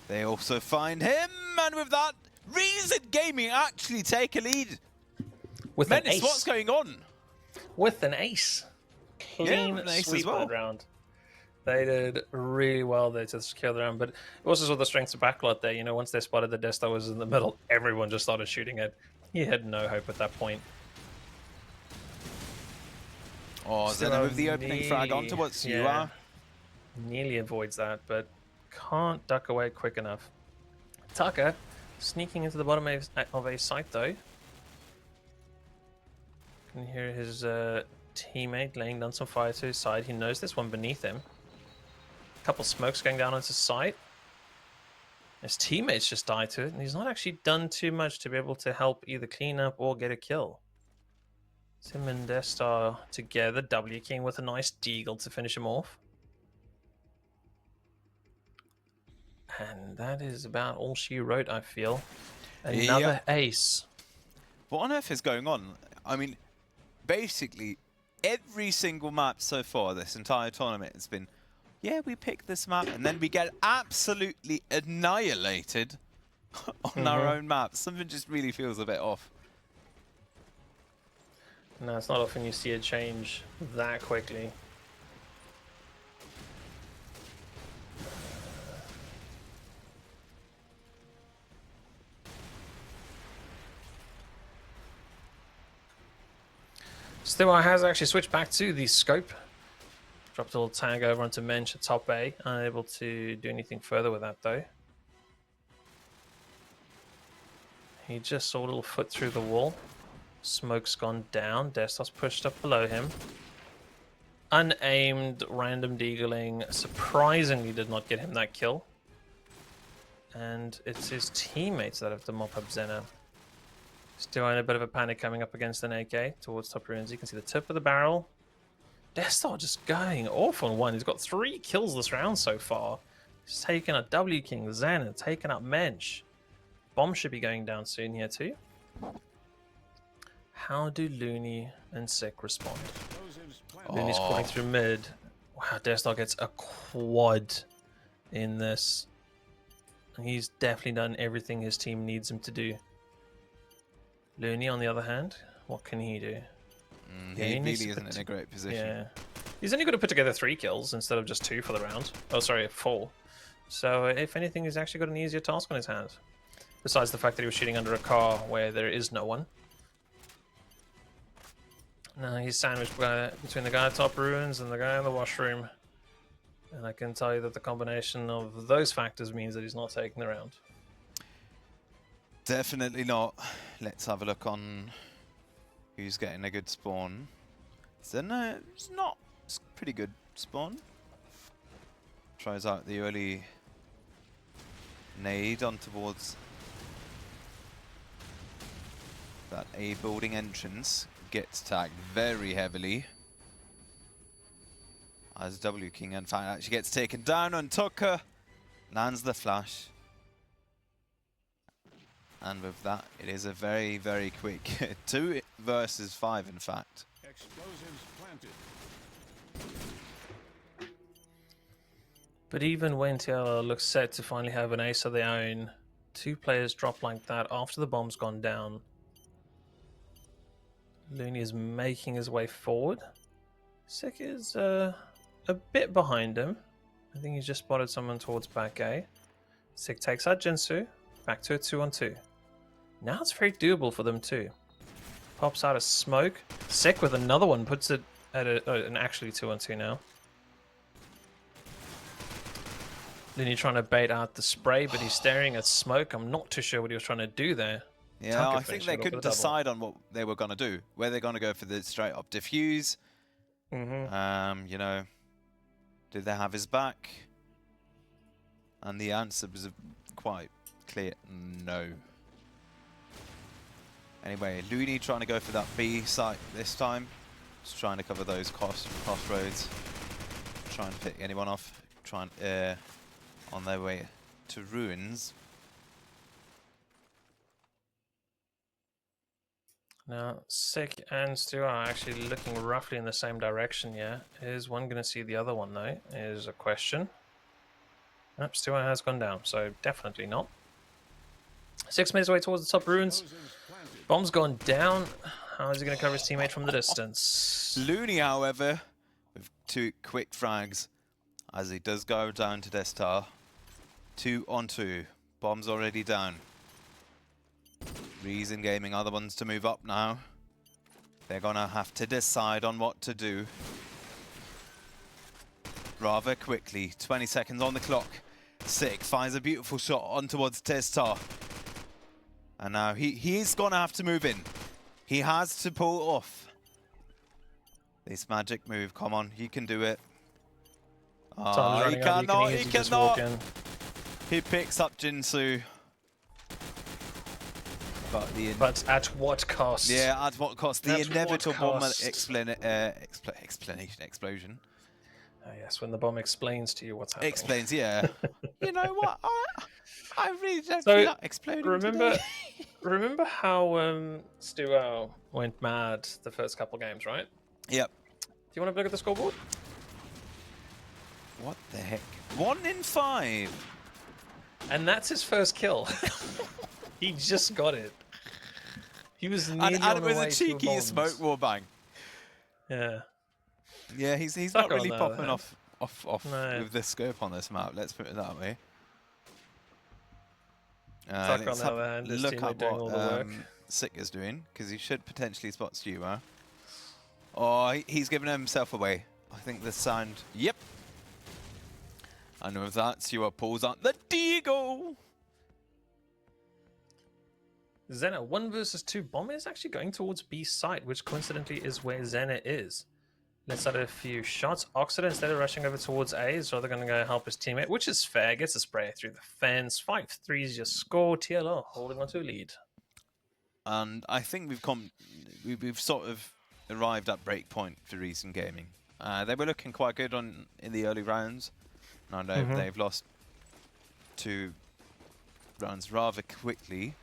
They also find him, and with that, Reason Gaming actually take a lead.
With
Menace,
an ace.
what's going on?
With an ace. Clean
an ace
sweep
as well.
that round. They did really well there to secure the round, but it also saw the strengths of Backlot there. You know, once they spotted that Destar was in the middle, everyone just started shooting it. He had no hope at that point.
Oh, then with the opening frag on towards you are.
Nearly avoids that, but can't duck away quick enough. Tucker sneaking into the bottom of a site though. Can hear his teammate laying down some fire to his side. He knows there's one beneath him. A couple smokes going down onto site. His teammates just died to it, and he's not actually done too much to be able to help either clean up or get a kill. Sim and Destar together, W King with a nice deagle to finish him off. And that is about all she wrote, I feel. Another ace.
What on earth is going on? I mean, basically, every single map so far this entire tournament has been, yeah, we pick this map, and then we get absolutely annihilated on our own map. Something just really feels a bit off.
No, it's not often you see a change that quickly. Still, has actually switched back to the scope. Dropped a little tag over onto Mensch at top A. Unable to do anything further with that, though. He just saw a little foot through the wall. Smoke's gone down. Destar's pushed up below him. Unaimed, random deagling. Surprisingly did not get him that kill. And it's his teammates that have to mop up Zena. Still in a bit of a panic coming up against an AK towards top ruins. You can see the tip of the barrel. Destar just going off on one. He's got 3 kills this round so far. He's taken out W King, Zena, taken out Mensch. Bomb should be going down soon here too. How do Looney and Sick respond? Looney's calling through mid. Wow, Destar gets a quad in this. And he's definitely done everything his team needs him to do. Looney, on the other hand, what can he do?
He really isn't in a great position.
Yeah. He's only got to put together 3 kills instead of just 2 for the round. Oh, sorry, 4. So, if anything, he's actually got an easier task on his hands. Besides the fact that he was shooting under a car where there is no one. Now he's sandwiched between the guy at top ruins and the guy in the washroom. And I can tell you that the combination of those factors means that he's not taking the round.
Definitely not. Let's have a look on who's getting a good spawn. Zena, it's not. It's a pretty good spawn. Tries out the early nade on towards that A building entrance. Gets tagged very heavily. As W King, in fact, actually gets taken down on Tucker. Lands the flash. And with that, it is a very, very quick 2 versus 5, in fact.
Explosives planted.
But even when TLR looks set to finally have an ace of their own, 2 players drop like that after the bomb's gone down. Looney is making his way forward. Sick is a bit behind him. I think he's just spotted someone towards back A. Sick takes out Jinsu. Back to a 2-on-2. Now it's very doable for them too. Pops out a smoke. Sick with another one. Puts it at an actually 2-on-2 now. Looney trying to bait out the spray, but he's staring at smoke. I'm not too sure what he was trying to do there.
Yeah, I think they couldn't decide on what they were going to do. Whether they're going to go for the straight up diffuse. You know, did they have his back? And the answer was quite clear, no. Anyway, Looney trying to go for that B site this time. Just trying to cover those crossroads. Trying to pick anyone off. Trying on their way to ruins.
Now, Sick and Stu are actually looking roughly in the same direction, yeah. Is one going to see the other one, though, is a question. Nope, Stu has gone down, so definitely not. 6 minutes away towards the top ruins. Bomb's gone down. How is he going to cover his teammate from the distance?
Looney, however, with 2 quick frags, as he does go down to Destar. 2-on-2. Bomb's already down. Reason Gaming are the ones to move up now. They're gonna have to decide on what to do rather quickly. 20 seconds on the clock. Sick finds a beautiful shot on towards Destar. And now he's gonna have to move in. He has to pull off this magic move. Come on, you can do it.
Time's running out. You can easily just walk in.
He picks up Jinsu.
But at what cost?
Yeah, at what cost? The inevitable explosion.
Oh, yes, when the bomb explains to you what's happening.
Explains, yeah. You know what? I really don't feel like exploding today.
Remember how Stu went mad the first couple games, right?
Yep.
Do you want to look at the scoreboard?
What the heck? 1 in 5.
And that's his first kill. He just got it. He was nearly on
it
the
was
way
a cheeky
to a
smoke warbang.
Yeah.
Yeah, he's not really popping off with the scope on this map. Let's put it that way. Let's have a look at what Sick is doing, because he should potentially spot Stuart. Oh, he's giving himself away. I think the sound. Yep. And with that, Stuart pulls out the Deagle.
Xena 1 versus 2. Bomber is actually going towards B site, which coincidentally is where Xena is. Let's start a few shots. Oxida, instead of rushing over towards A, is rather going to go help his teammate, which is fair. Gets a spray through the fence. 5-3 is your score. TLR holding on to a lead.
And I think we've sort of arrived at breakpoint for recent gaming. They were looking quite good in the early rounds. Now they've lost 2 rounds rather quickly.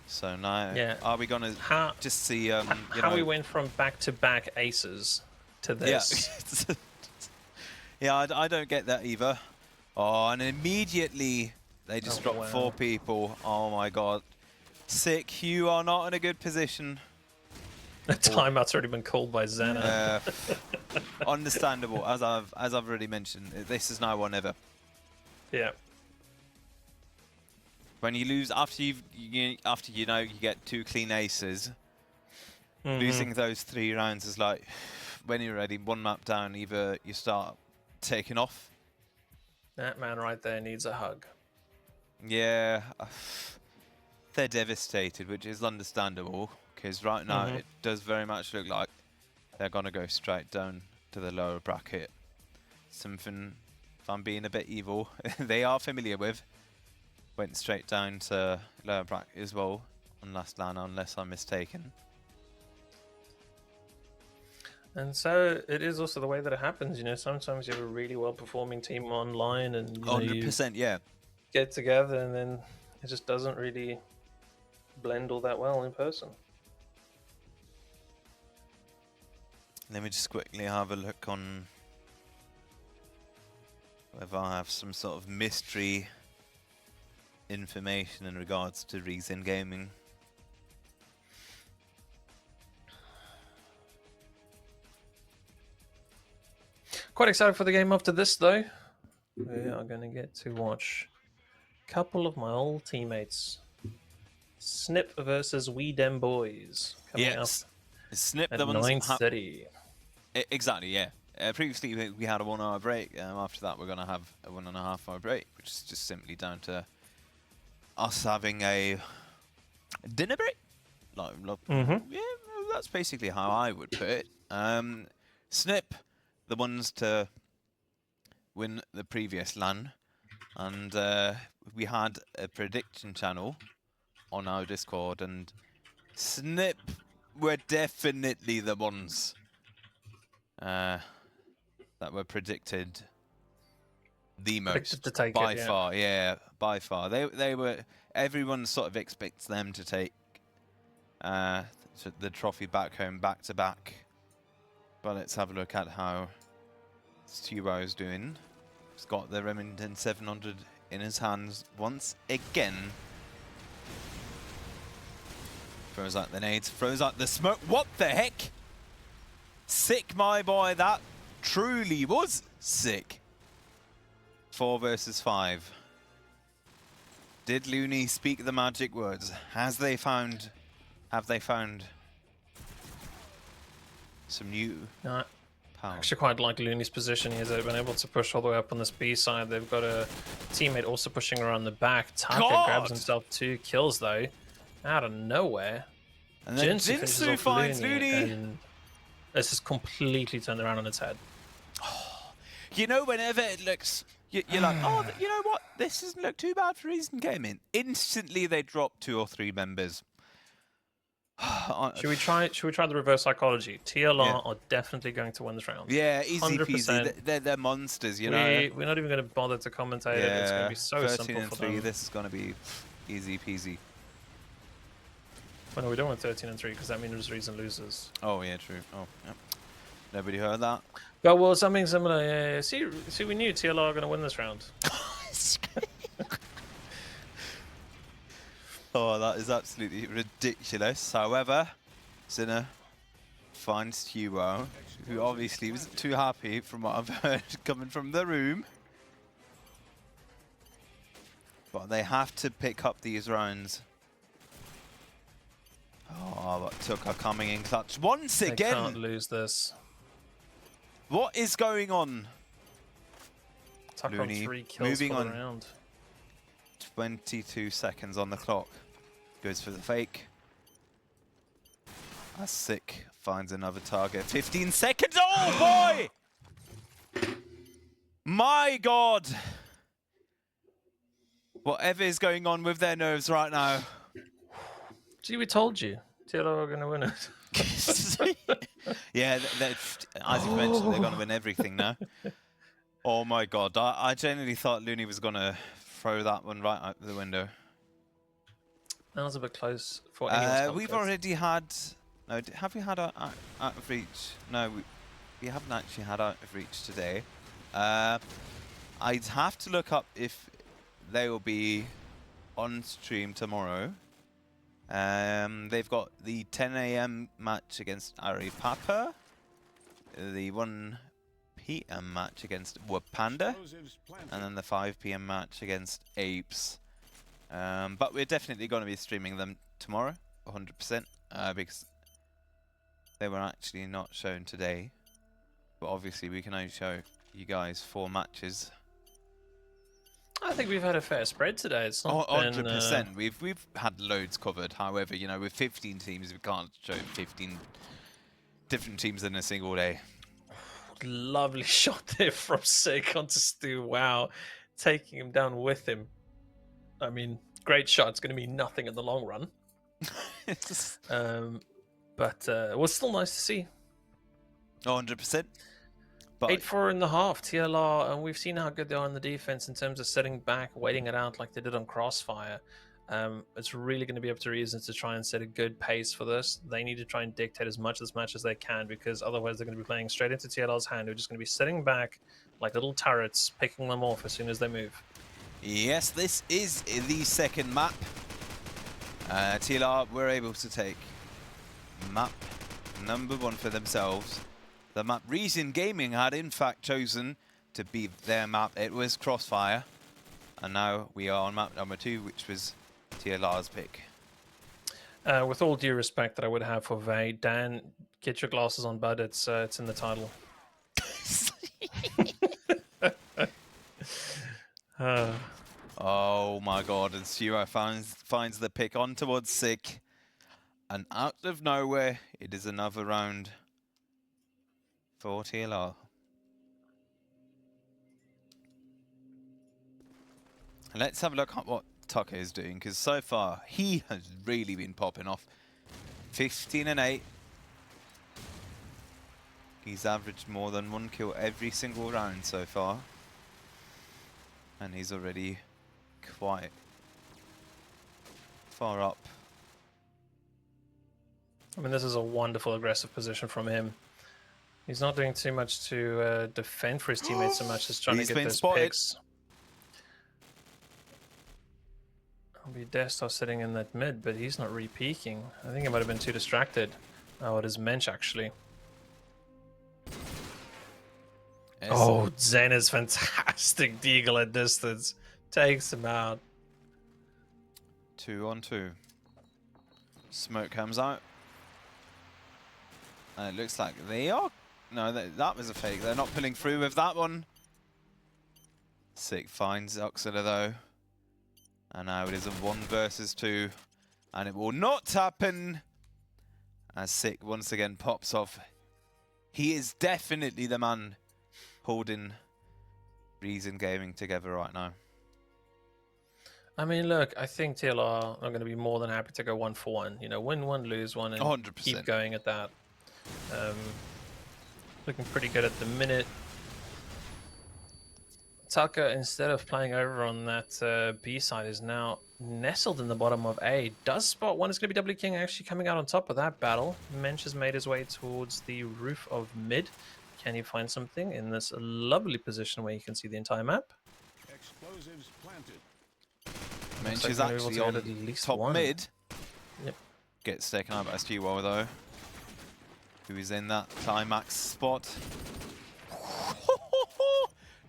So now, are we gonna just see
how we went from back-to-back aces to this?
Yeah, I don't get that either. Oh, and immediately they just dropped 4 people. Oh my god, Sick, you are not in a good position.
The timeout's already been called by Xena.
Understandable, as I've already mentioned. This is now or never.
Yeah.
When you lose after you get 2 clean aces, losing those 3 rounds is like when you're ready, 1 map down, either you start taking off.
That man right there needs a hug.
Yeah, they're devastated, which is understandable because right now it does very much look like they're gonna go straight down to the lower bracket. Something, if I'm being a bit evil, they are familiar with. Went straight down to lower bracket as well on last LAN, unless I'm mistaken.
And so it is also the way that it happens. You know, sometimes you have a really well-performing team online, and
100%, yeah,
get together, and then it just doesn't really blend all that well in person.
Let me just quickly have a look on whether I have some sort of mystery information in regards to Reason Gaming.
Quite excited for the game after this, though. We are going to get to watch a couple of my old teammates. Snip versus We Dem Boys. Coming up
Snip
at
the ones
9:30.
Exactly, yeah. Previously we had a 1 hour break. After that we're going to have a 1.5 hour break, which is just simply down to us having a dinner break. Yeah, that's basically how I would put it. Snip, the ones to win the previous LAN, and we had a prediction channel on our Discord, and Snip were definitely the ones that were predicted the most
to take
by
it, yeah.
far. Yeah, by far. They were. Everyone sort of expects them to take the trophy back home back to back. But let's have a look at how Stuart is doing. He's got the Remington 700 in his hands once again. Throws out the nades, throws out the smoke. What the heck? Sick, my boy. That truly was sick. 4 versus 5. Did Looney speak the magic words? Have they found some new power?
I actually quite like Looney's position here. They've been able to push all the way up on this B side. They've got a teammate also pushing around the back. Taka grabs himself 2 kills though, out of nowhere.
And then Jinsu finds Looney.
And this is completely turned around on its head.
You know, whenever it looks, you're like, oh, you know what? This doesn't look too bad for Reason Gaming. Instantly, they drop 2 or 3 members.
Should we try the reverse psychology? TLR
Yeah.
are definitely going to win this round.
Yeah, easy
100%.
peasy. They're monsters, you know.
We're not even going to bother to commentate it. It's going to be so
13
simple
and
for
3.
them.
This is going to be easy peasy.
Well, no, we don't want 13 and 3 because that means Reason loses.
Oh yeah, true. Oh, yeah. Nobody heard that.
But well, something similar. Yeah. See, we knew TLR are going to win this round.
Oh, that is absolutely ridiculous. However, Sinner finds Hugo, who obviously wasn't too happy from what I've heard coming from the room. But they have to pick up these rounds. Oh, but Tucker coming in clutch once
They
again.
can't lose this.
What is going on?
Tucker on
Looney
3 kills
moving
for
on.
the round.
22 seconds on the clock. Goes for the fake. As Sick finds another target. 15 seconds. Oh boy! My God! Whatever is going on with their nerves right now.
Gee, we told you. TLR are going to win it.
Yeah, as you mentioned, they're going to win everything now. Oh my God. I genuinely thought Looney was going to throw that one right out the window.
That was a bit close for anyone's
we've
comfort.
already had... No, have we had out of reach? No, we haven't actually had out of reach today. I'd have to look up if they will be on stream tomorrow. They've got the 10 AM match against Ari Papa, the 1 PM match against Wapanda,
Explosives planted.
and then the 5 PM match against Apes. But we're definitely going to be streaming them tomorrow, 100%, because they were actually not shown today. But obviously we can only show you guys 4 matches.
I think we've had a fair spread today. It's not
Oh,
been...
100%. We've had loads covered. However, you know, with 15 teams, we can't show 15 different teams in a single day.
Lovely shot there from Sick onto Stu. Wow. Taking him down with him. I mean, great shot. It's going to mean nothing in the long run. But it was still nice to see.
100%. But
8-4 in the half, TLR, and we've seen how good they are in the defense in terms of setting back, waiting it out like they did on Crossfire. It's really going to be up to Reason to try and set a good pace for this. They need to try and dictate as much of this match as they can, because otherwise they're going to be playing straight into TLR's hand. They're just going to be sitting back like little turrets, picking them off as soon as they move.
yes, this is the second map. TLR were able to take map number 1 for themselves. The map Reason Gaming had in fact chosen to be their map. It was Crossfire. And now we are on map number 2, which was TLR's pick.
With all due respect that I would have for Vay, Dan, get your glasses on, bud. It's in the title.
Oh my God, and Sura finds the pick on towards Sick. And out of nowhere, it is another round for TLR. Let's have a look at what Tucker is doing, because so far he has really been popping off. 15 and 8. He's averaged more than 1 kill every single round so far. And he's already quite far up.
I mean, this is a wonderful aggressive position from him. He's not doing too much to defend for his teammates so much as trying
He's
to get
been
those
spotted.
picks. I'll be Destar sitting in that mid, but he's not re-peeking. I think he might have been too distracted. Oh, it is Mensch, actually.
Yes.
Oh, Zen is fantastic. Deagle at distance. Takes him out.
2 on 2. Smoke comes out. And it looks like they are... No, that was a fake. They're not pulling through with that one. Sick finds Oxida though. And now it is a 1 versus 2. And it will not happen. As Sick once again pops off. He is definitely the man holding Reason Gaming together right now.
I mean, look, I think TLR are going to be more than happy to go 1-for-1. You know, win one, lose one, and
100%.
keep going at that. Looking pretty good at the minute. Tucker, instead of playing over on that B side, is now nestled in the bottom of A. Does spot one. It's going to be W King actually coming out on top of that battle. Mensch has made his way towards the roof of mid. Can he find something in this lovely position where you can see the entire map?
Explosives planted.
Mensch
like
is
we're able
actually
to
on
get at least
top
one.
mid.
Yep.
Gets taken out by SG-Well though. Who is in that climax spot.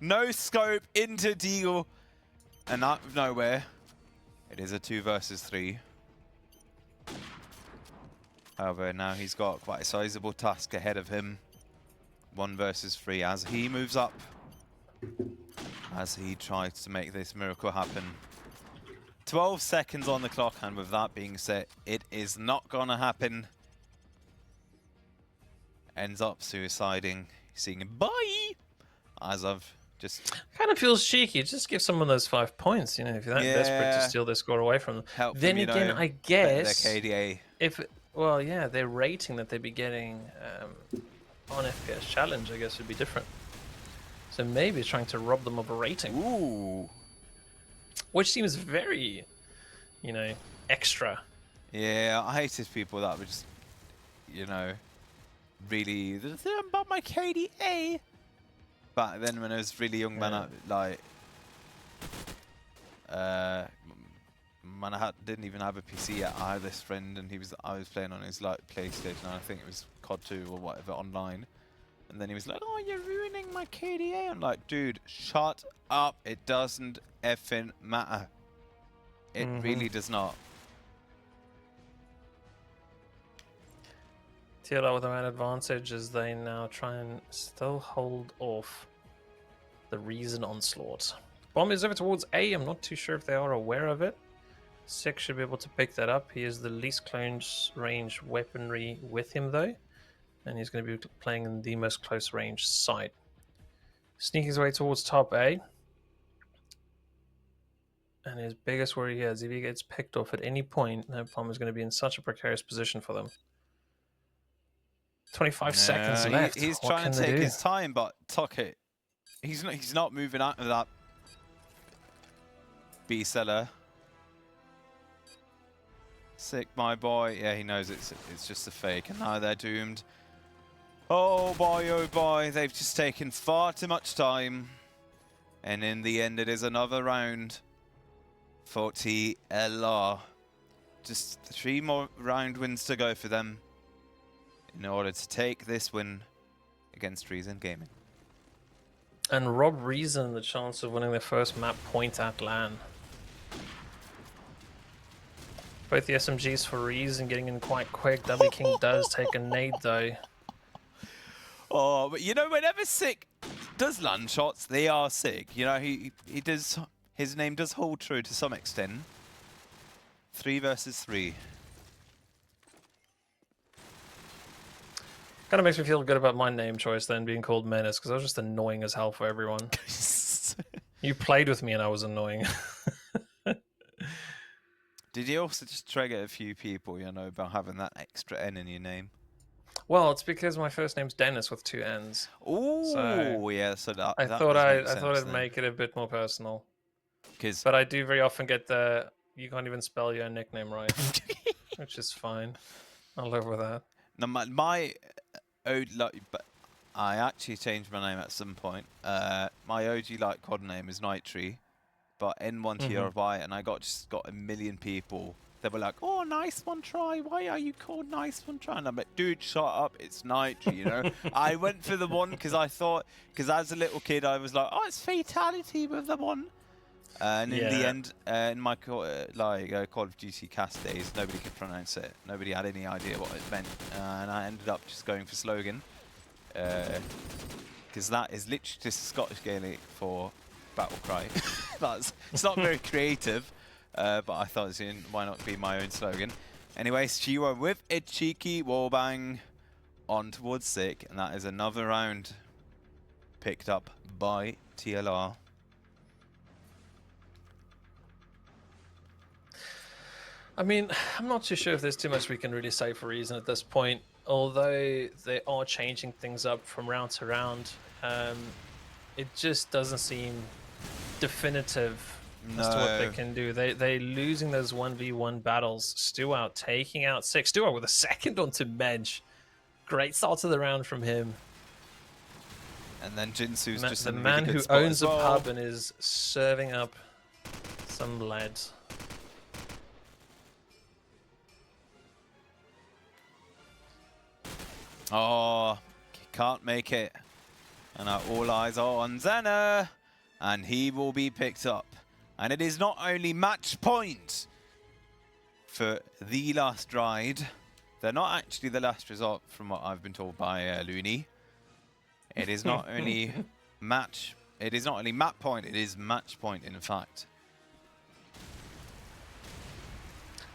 No scope into Deagle. And out of nowhere, it is a 2 versus 3. However, now he's got quite a sizable task ahead of him. 1 versus 3 as he moves up. As he tries to make this miracle happen. 12 seconds on the clock, and with that being said, it is not gonna happen. Ends up suiciding, saying bye, as I've just...
Kind of feels cheeky. Just give someone those 5 points, you know, if you're that desperate to steal their score away from them.
Help
Then
them,
again,
know,
I
better
guess
their KDA.
if well, yeah, their rating that they'd be getting on FPS Challenge, I guess, would be different. So maybe it's trying to rob them of a rating,
Ooh.
which seems very, you know, extra.
Yeah, I hated people that would just, you know, really, the thing about my KDA. Back then when I was really young, man, I, like, man, didn't even have a PC yet. I had this friend, and I was playing on his like PlayStation, and I think it was CoD4 or whatever online. And then he was like, "Oh, you're ruining my KDA." I'm like, "Dude, shut up! It doesn't effing matter. It really does not."
TLR with an advantage as they now try and still hold off the Reason onslaught. Bomb is over towards A. I'm not too sure if they are aware of it. Six should be able to pick that up. He is the least close range weaponry with him though, and he's going to be playing in the most close range side. Sneaking his way towards top A. And his biggest worry here is if he gets picked off at any point, that bomb is going to be in such a precarious position for them. 25 seconds left.
He's
What
trying
can
to
they
take
do?
his time, but Tucker, he's not moving out of that B cellar. Sick, my boy. Yeah, he knows it's just a fake, and now they're doomed. Oh boy, they've just taken far too much time. And in the end, it is another round for TLR. Just 3 more round wins to go for them in order to take this win against Reason Gaming.
And rob Reason the chance of winning their first map point at LAN. Both the SMGs for Reason getting in quite quick. W King does take a nade though.
Oh, but you know, whenever Sick does land shots, they are sick. You know, he does, his name does hold true to some extent. 3 versus 3.
Kind of makes me feel good about my name choice then, being called Menace, because I was just annoying as hell for everyone. You played with me and I was annoying.
Did you also just trigger a few people, you know, about having that extra N in your name?
Well, it's because my first name's Dennis with 2 N's.
Oh,
So
yeah. So that
I
that
thought
does make
I thought
sense
I'd
then.
make it a bit more personal.
Because
But I do very often get the you can't even spell your nickname right, which is fine. I'll live with that.
no, but I actually changed my name at some point. My OG like COD name is Nighttree, but N1TRY, and I just got a million people. They were like, "Oh, nice one try. Why are you called Nice One Try?" And I'm like, "Dude, shut up. It's Nighttree." You know. I went for the one because I thought, because as a little kid, I was like, "Oh, it's fatality with the one." And in the end, in my Call of Duty cast days, nobody could pronounce it. Nobody had any idea what it meant, and I ended up just going for slogan, because that is literally just Scottish Gaelic for battle cry. It's not very creative, but I thought, why not be my own slogan? Anyway, Stuart with a cheeky wallbang on towards Sick, and that is another round picked up by TLR.
I mean, I'm not too sure if there's too much we can really say for Reason at this point. Although they are changing things up from round to round, it just doesn't seem definitive as to what they
No.
can do. They're losing those 1v1 battles. Stuart taking out 6. Stuart with a second onto Mensch. Great start to the round from him.
And then Jinsu's just
The
in a
man
really good
who
spot
owns
as
a
well.
pub and is serving up some lads.
Oh, can't make it. And now all eyes are on Zenna. And he will be picked up. And it is not only match point for the last ride. They're not actually the last result from what I've been told by Looney. It is not only match. It is not only map point, it is match point in fact.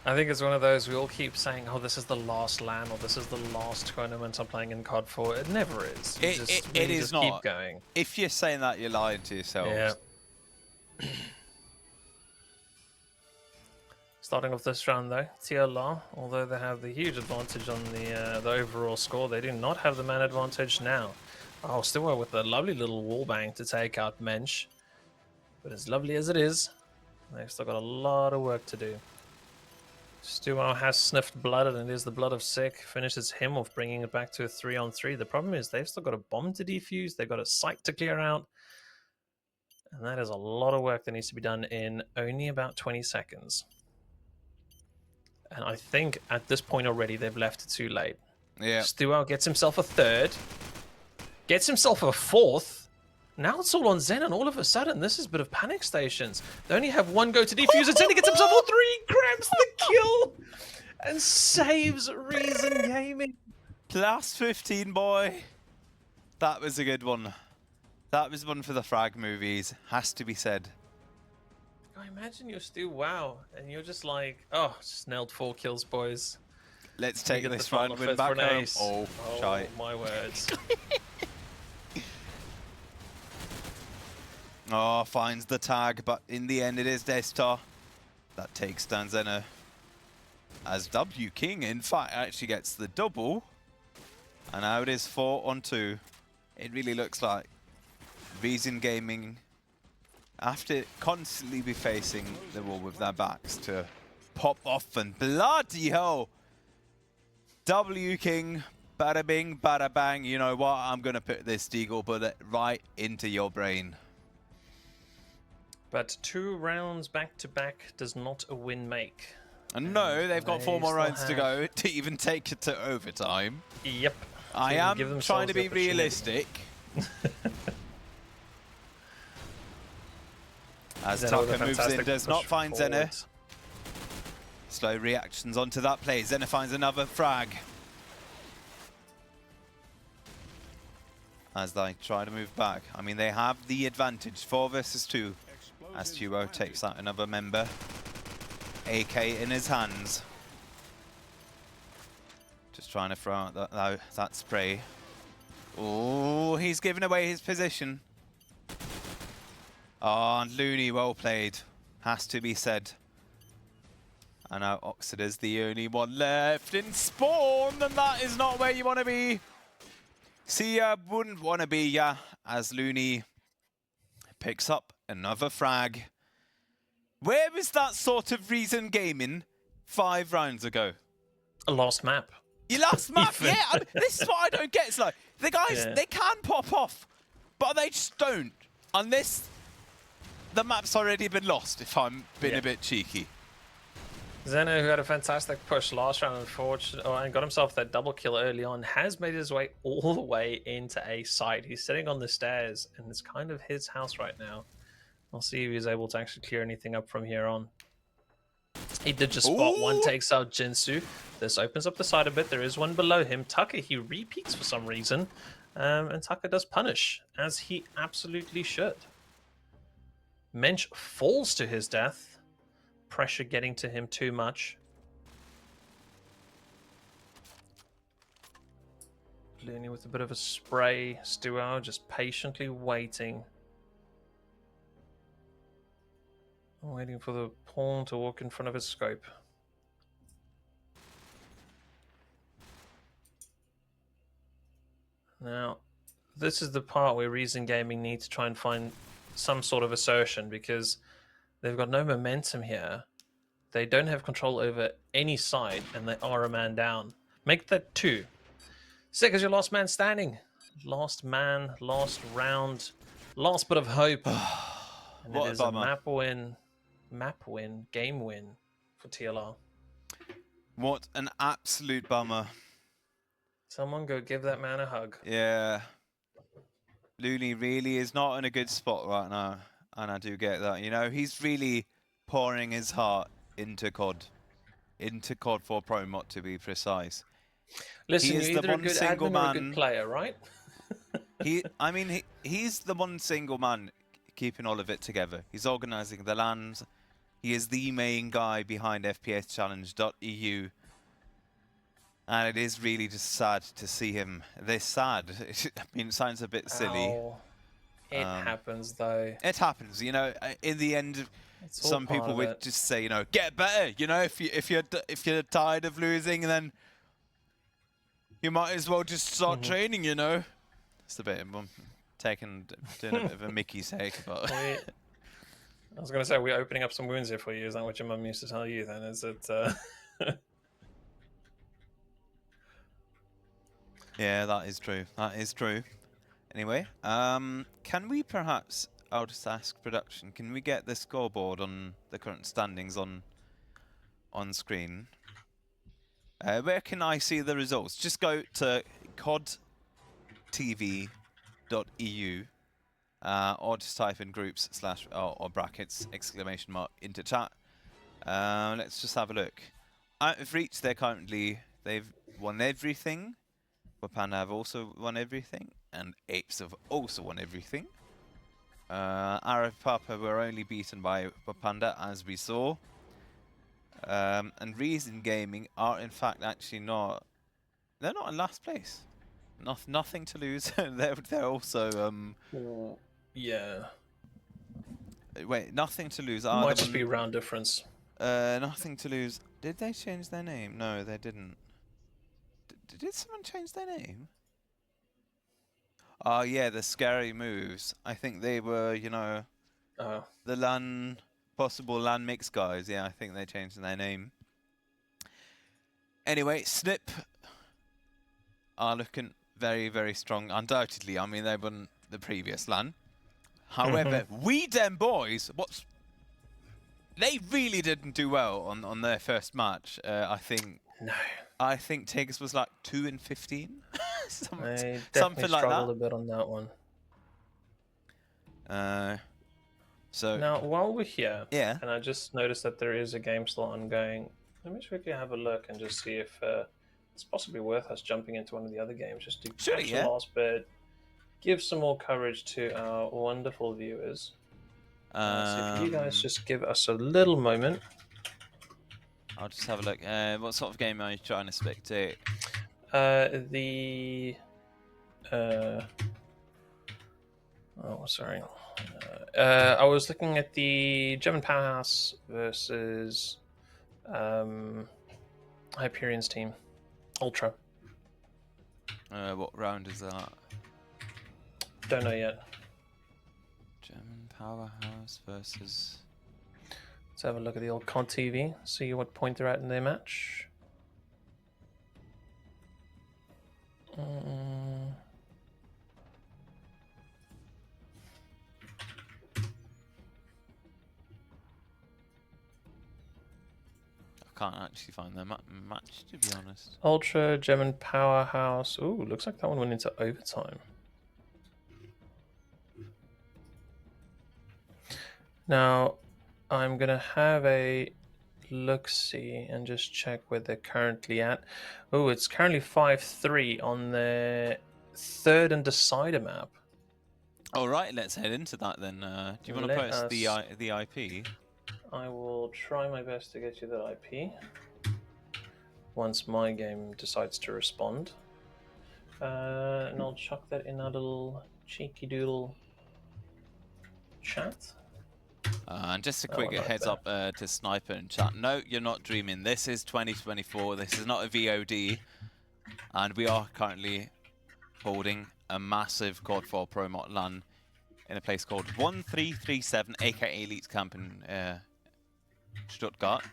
I think it's one of those we all keep saying, oh, this is the last LAN or this is the last tournament I'm playing in CoD4. It never is. You
It is not.
Keep going.
If you're saying that, you're lying to yourselves.
Yeah. Starting off this round though, TLR, although they have the huge advantage on the overall score, they do not have the man advantage now. Oh, still with a lovely little wallbang to take out Mensch. But as lovely as it is, they've still got a lot of work to do. Stuart has sniffed blood, and it is the blood of Sick. Finishes him off, bringing it back to a 3-on-3. The problem is they've still got a bomb to defuse. They've got a site to clear out. And that is a lot of work that needs to be done in only about 20 seconds. And I think at this point already, they've left it too late.
Yeah.
Stuart gets himself a 3rd. Gets himself a 4th. Now it's all on Zen, and all of a sudden, this is a bit of panic stations. They only have 1 go to defuse, and Zen gets himself all 3, grabs the kill, and saves Reason Gaming.
Last 15, boy. That was a good one. That was one for the frag movies, has to be said.
I imagine you're still WoW, and you're just like, oh, just nailed 4 kills, boys.
Let's take
Get
this
the final
round, win
fifth
back
for an
home.
ace.
Oh, shite.
My words.
Oh, finds the tag, but in the end it is Destar that takes down Zenna. As W King, in fact, actually gets the double. And now it is 4-on-2. It really looks like Reason Gaming, after constantly be facing the wall with their backs, to pop off and bloody hell. W King, bada bing, bada bang. You know what? I'm going to put this Deagle bullet right into your brain.
But 2 rounds back-to-back does not a win make.
And no, they've got 4 more
still
rounds to go to even take it to overtime.
Yep.
I am trying to be realistic. As
Zenna with a
Tucker moves in,
fantastic
does not
push
find Zenna.
forward.
Slow reactions onto that play. Zenna finds another frag. As they try to move back. I mean, they have the advantage. 4 versus 2. As Tuo takes out another member. AK in his hands. Just trying to throw out that spray. Oh, he's given away his position. Oh, and Looney, well played. Has to be said. And now Oxider's the only one left in spawn, and that is not where you want to be. See, wouldn't want to be, yeah, as Looney picks up another frag. Where was that sort of Reason Gaming 5 rounds ago?
A lost map.
Your last map, yeah. I mean, this is what I don't get. It's like, the guys, they can pop off, but they just don't. Unless the map's already been lost, if I'm being a bit cheeky.
Zenna, who had a fantastic push last round and got himself that double kill early on, has made his way all the way into a site. He's sitting on the stairs, and it's kind of his house right now. I'll see if he's able to actually clear anything up from here on. He did just spot one, takes out Jinsu. This opens up the side a bit. There is one below him. Tucker, he repeats for some reason. And Tucker does punish, as he absolutely should. Mensch falls to his death. Pressure getting to him too much. Looney with a bit of a spray. Stuart just patiently waiting. Waiting for the pawn to walk in front of his scope. Now, this is the part where Reason Gaming need to try and find some sort of assertion because they've got no momentum here. They don't have control over any side, and they are a man down. Make that 2. Sick as your last man standing. Last man, last round, last bit of hope. And
What
it
a
is a
bummer.
map win, game win for TLR.
What an absolute bummer.
Someone go give that man a hug.
Yeah. Looney really is not in a good spot right now. And I do get that. You know, he's really pouring his heart into COD. Into CoD4 Pro Mod, to be precise.
Listen,
He is
you're
the
either a
one
good
single
admin or a
man-
good player, right?
He's the one single man keeping all of it together. He's organising the LANs. He is the main guy behind FPSChallenge.eu. And it is really just sad to see him this sad. I mean, it sounds a bit silly.
Ow. It happens, though.
It happens, you know. In the end,
It's all
some
part
people
of
would
it.
just say, you know, get better. You know, if you're tired of losing, then you might as well just start training. You know, it's a bit doing a bit of a Mickey's sake, but
I was going to say, we're opening up some wounds here for you. Is that what your mum used to tell you then? Is it...
yeah, that is true. That is true. Anyway, can we perhaps? I'll just ask production. Can we get the scoreboard on the current standings on screen? Where can I see the results? Just go to codtv.eu or just type in groups / or brackets exclamation mark into chat. Let's just have a look. Out of reach, they've won everything. Wapanda have also won everything, and Apes have also won everything. Arab Papa were only beaten by Wapanda, as we saw. And Reason Gaming are in fact actually not. They're not in last place. Nothing to lose. they're also.
yeah.
Wait, nothing to lose.
Might just be round difference.
Nothing to lose. Did they change their name? No, they didn't. Did someone change their name? Oh yeah, the Scary Moves. I think they were, you know, the LAN, possible LAN mix guys. Yeah, I think they changed their name. Anyway, Snip are looking very, very strong. Undoubtedly, I mean, they won the previous LAN. However, we dem boys, they really didn't do well on their first match. I think.
No.
I think Tiggs was like 2 and 15, something
definitely
like
struggled
that.
a bit on that one.
So
now, while we're here,
yeah,
and I just noticed that there is a game slot ongoing. Let me quickly have a look and just see if it's possibly worth us jumping into one of the other games just to catch the last bit, give some more coverage to our wonderful viewers. So if you guys just give us a little moment.
I'll just have a look. What sort of game are you trying to spectate?
Oh, sorry. I was looking at the German Powerhouse versus Hyperion's team, Ultra.
What round is that?
Don't know yet.
German Powerhouse versus.
Let's have a look at the old COD TV, see what point they're at in their match.
I can't actually find their match, to be honest.
Ultra, German Powerhouse. Ooh, looks like that one went into overtime. Now, I'm going to have a look-see and just check where they're currently at. Oh, it's currently 5-3 on the third and decider map.
All right, let's head into that then. Do you want to post the IP?
I will try my best to get you that IP once my game decides to respond. And I'll chuck that in our little cheeky doodle chat.
And just a quick heads up to Sniper and chat. No, you're not dreaming. This is 2024. This is not a VOD. And we are currently holding a massive CoD4 Pro Mod LAN in a place called 1337, aka Elite Camp in Stuttgart,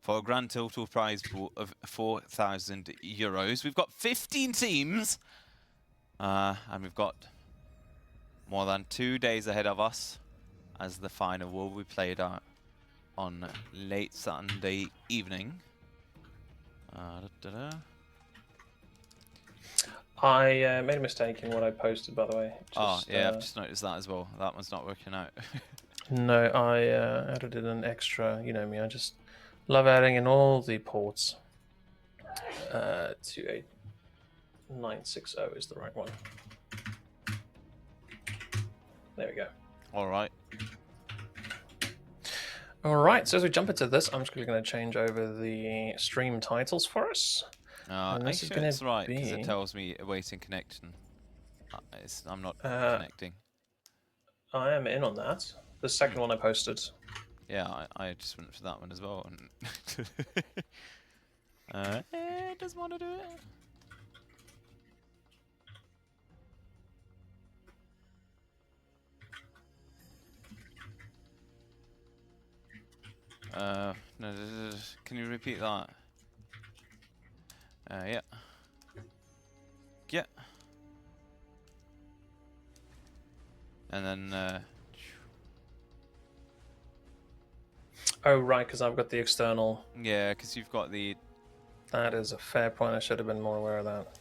for a grand total prize pool of €4,000. We've got 15 teams, and we've got more than 2 days ahead of us, as the final will be played out on late Sunday evening.
I made a mistake in what I posted, by the way.
Just, yeah, I've just noticed that as well. That one's not working out.
No, I added in an extra. You know me, I just love adding in all the ports. 28960 is the right one. There we go.
All right.
All right, so as we jump into this, I'm just going to change over the stream titles for us. And this is
Actually,
gonna
it's right, because it
be-
tells me awaiting connection. I'm not connecting.
I am in on that. The second one I posted.
Yeah, I just went for that one as well. And it doesn't want to do it. No, can you repeat that? Yeah. Yeah. And then,
Oh, right, because I've got the external.
yeah, because you've got the...
That is a fair point. I should have been more aware of that.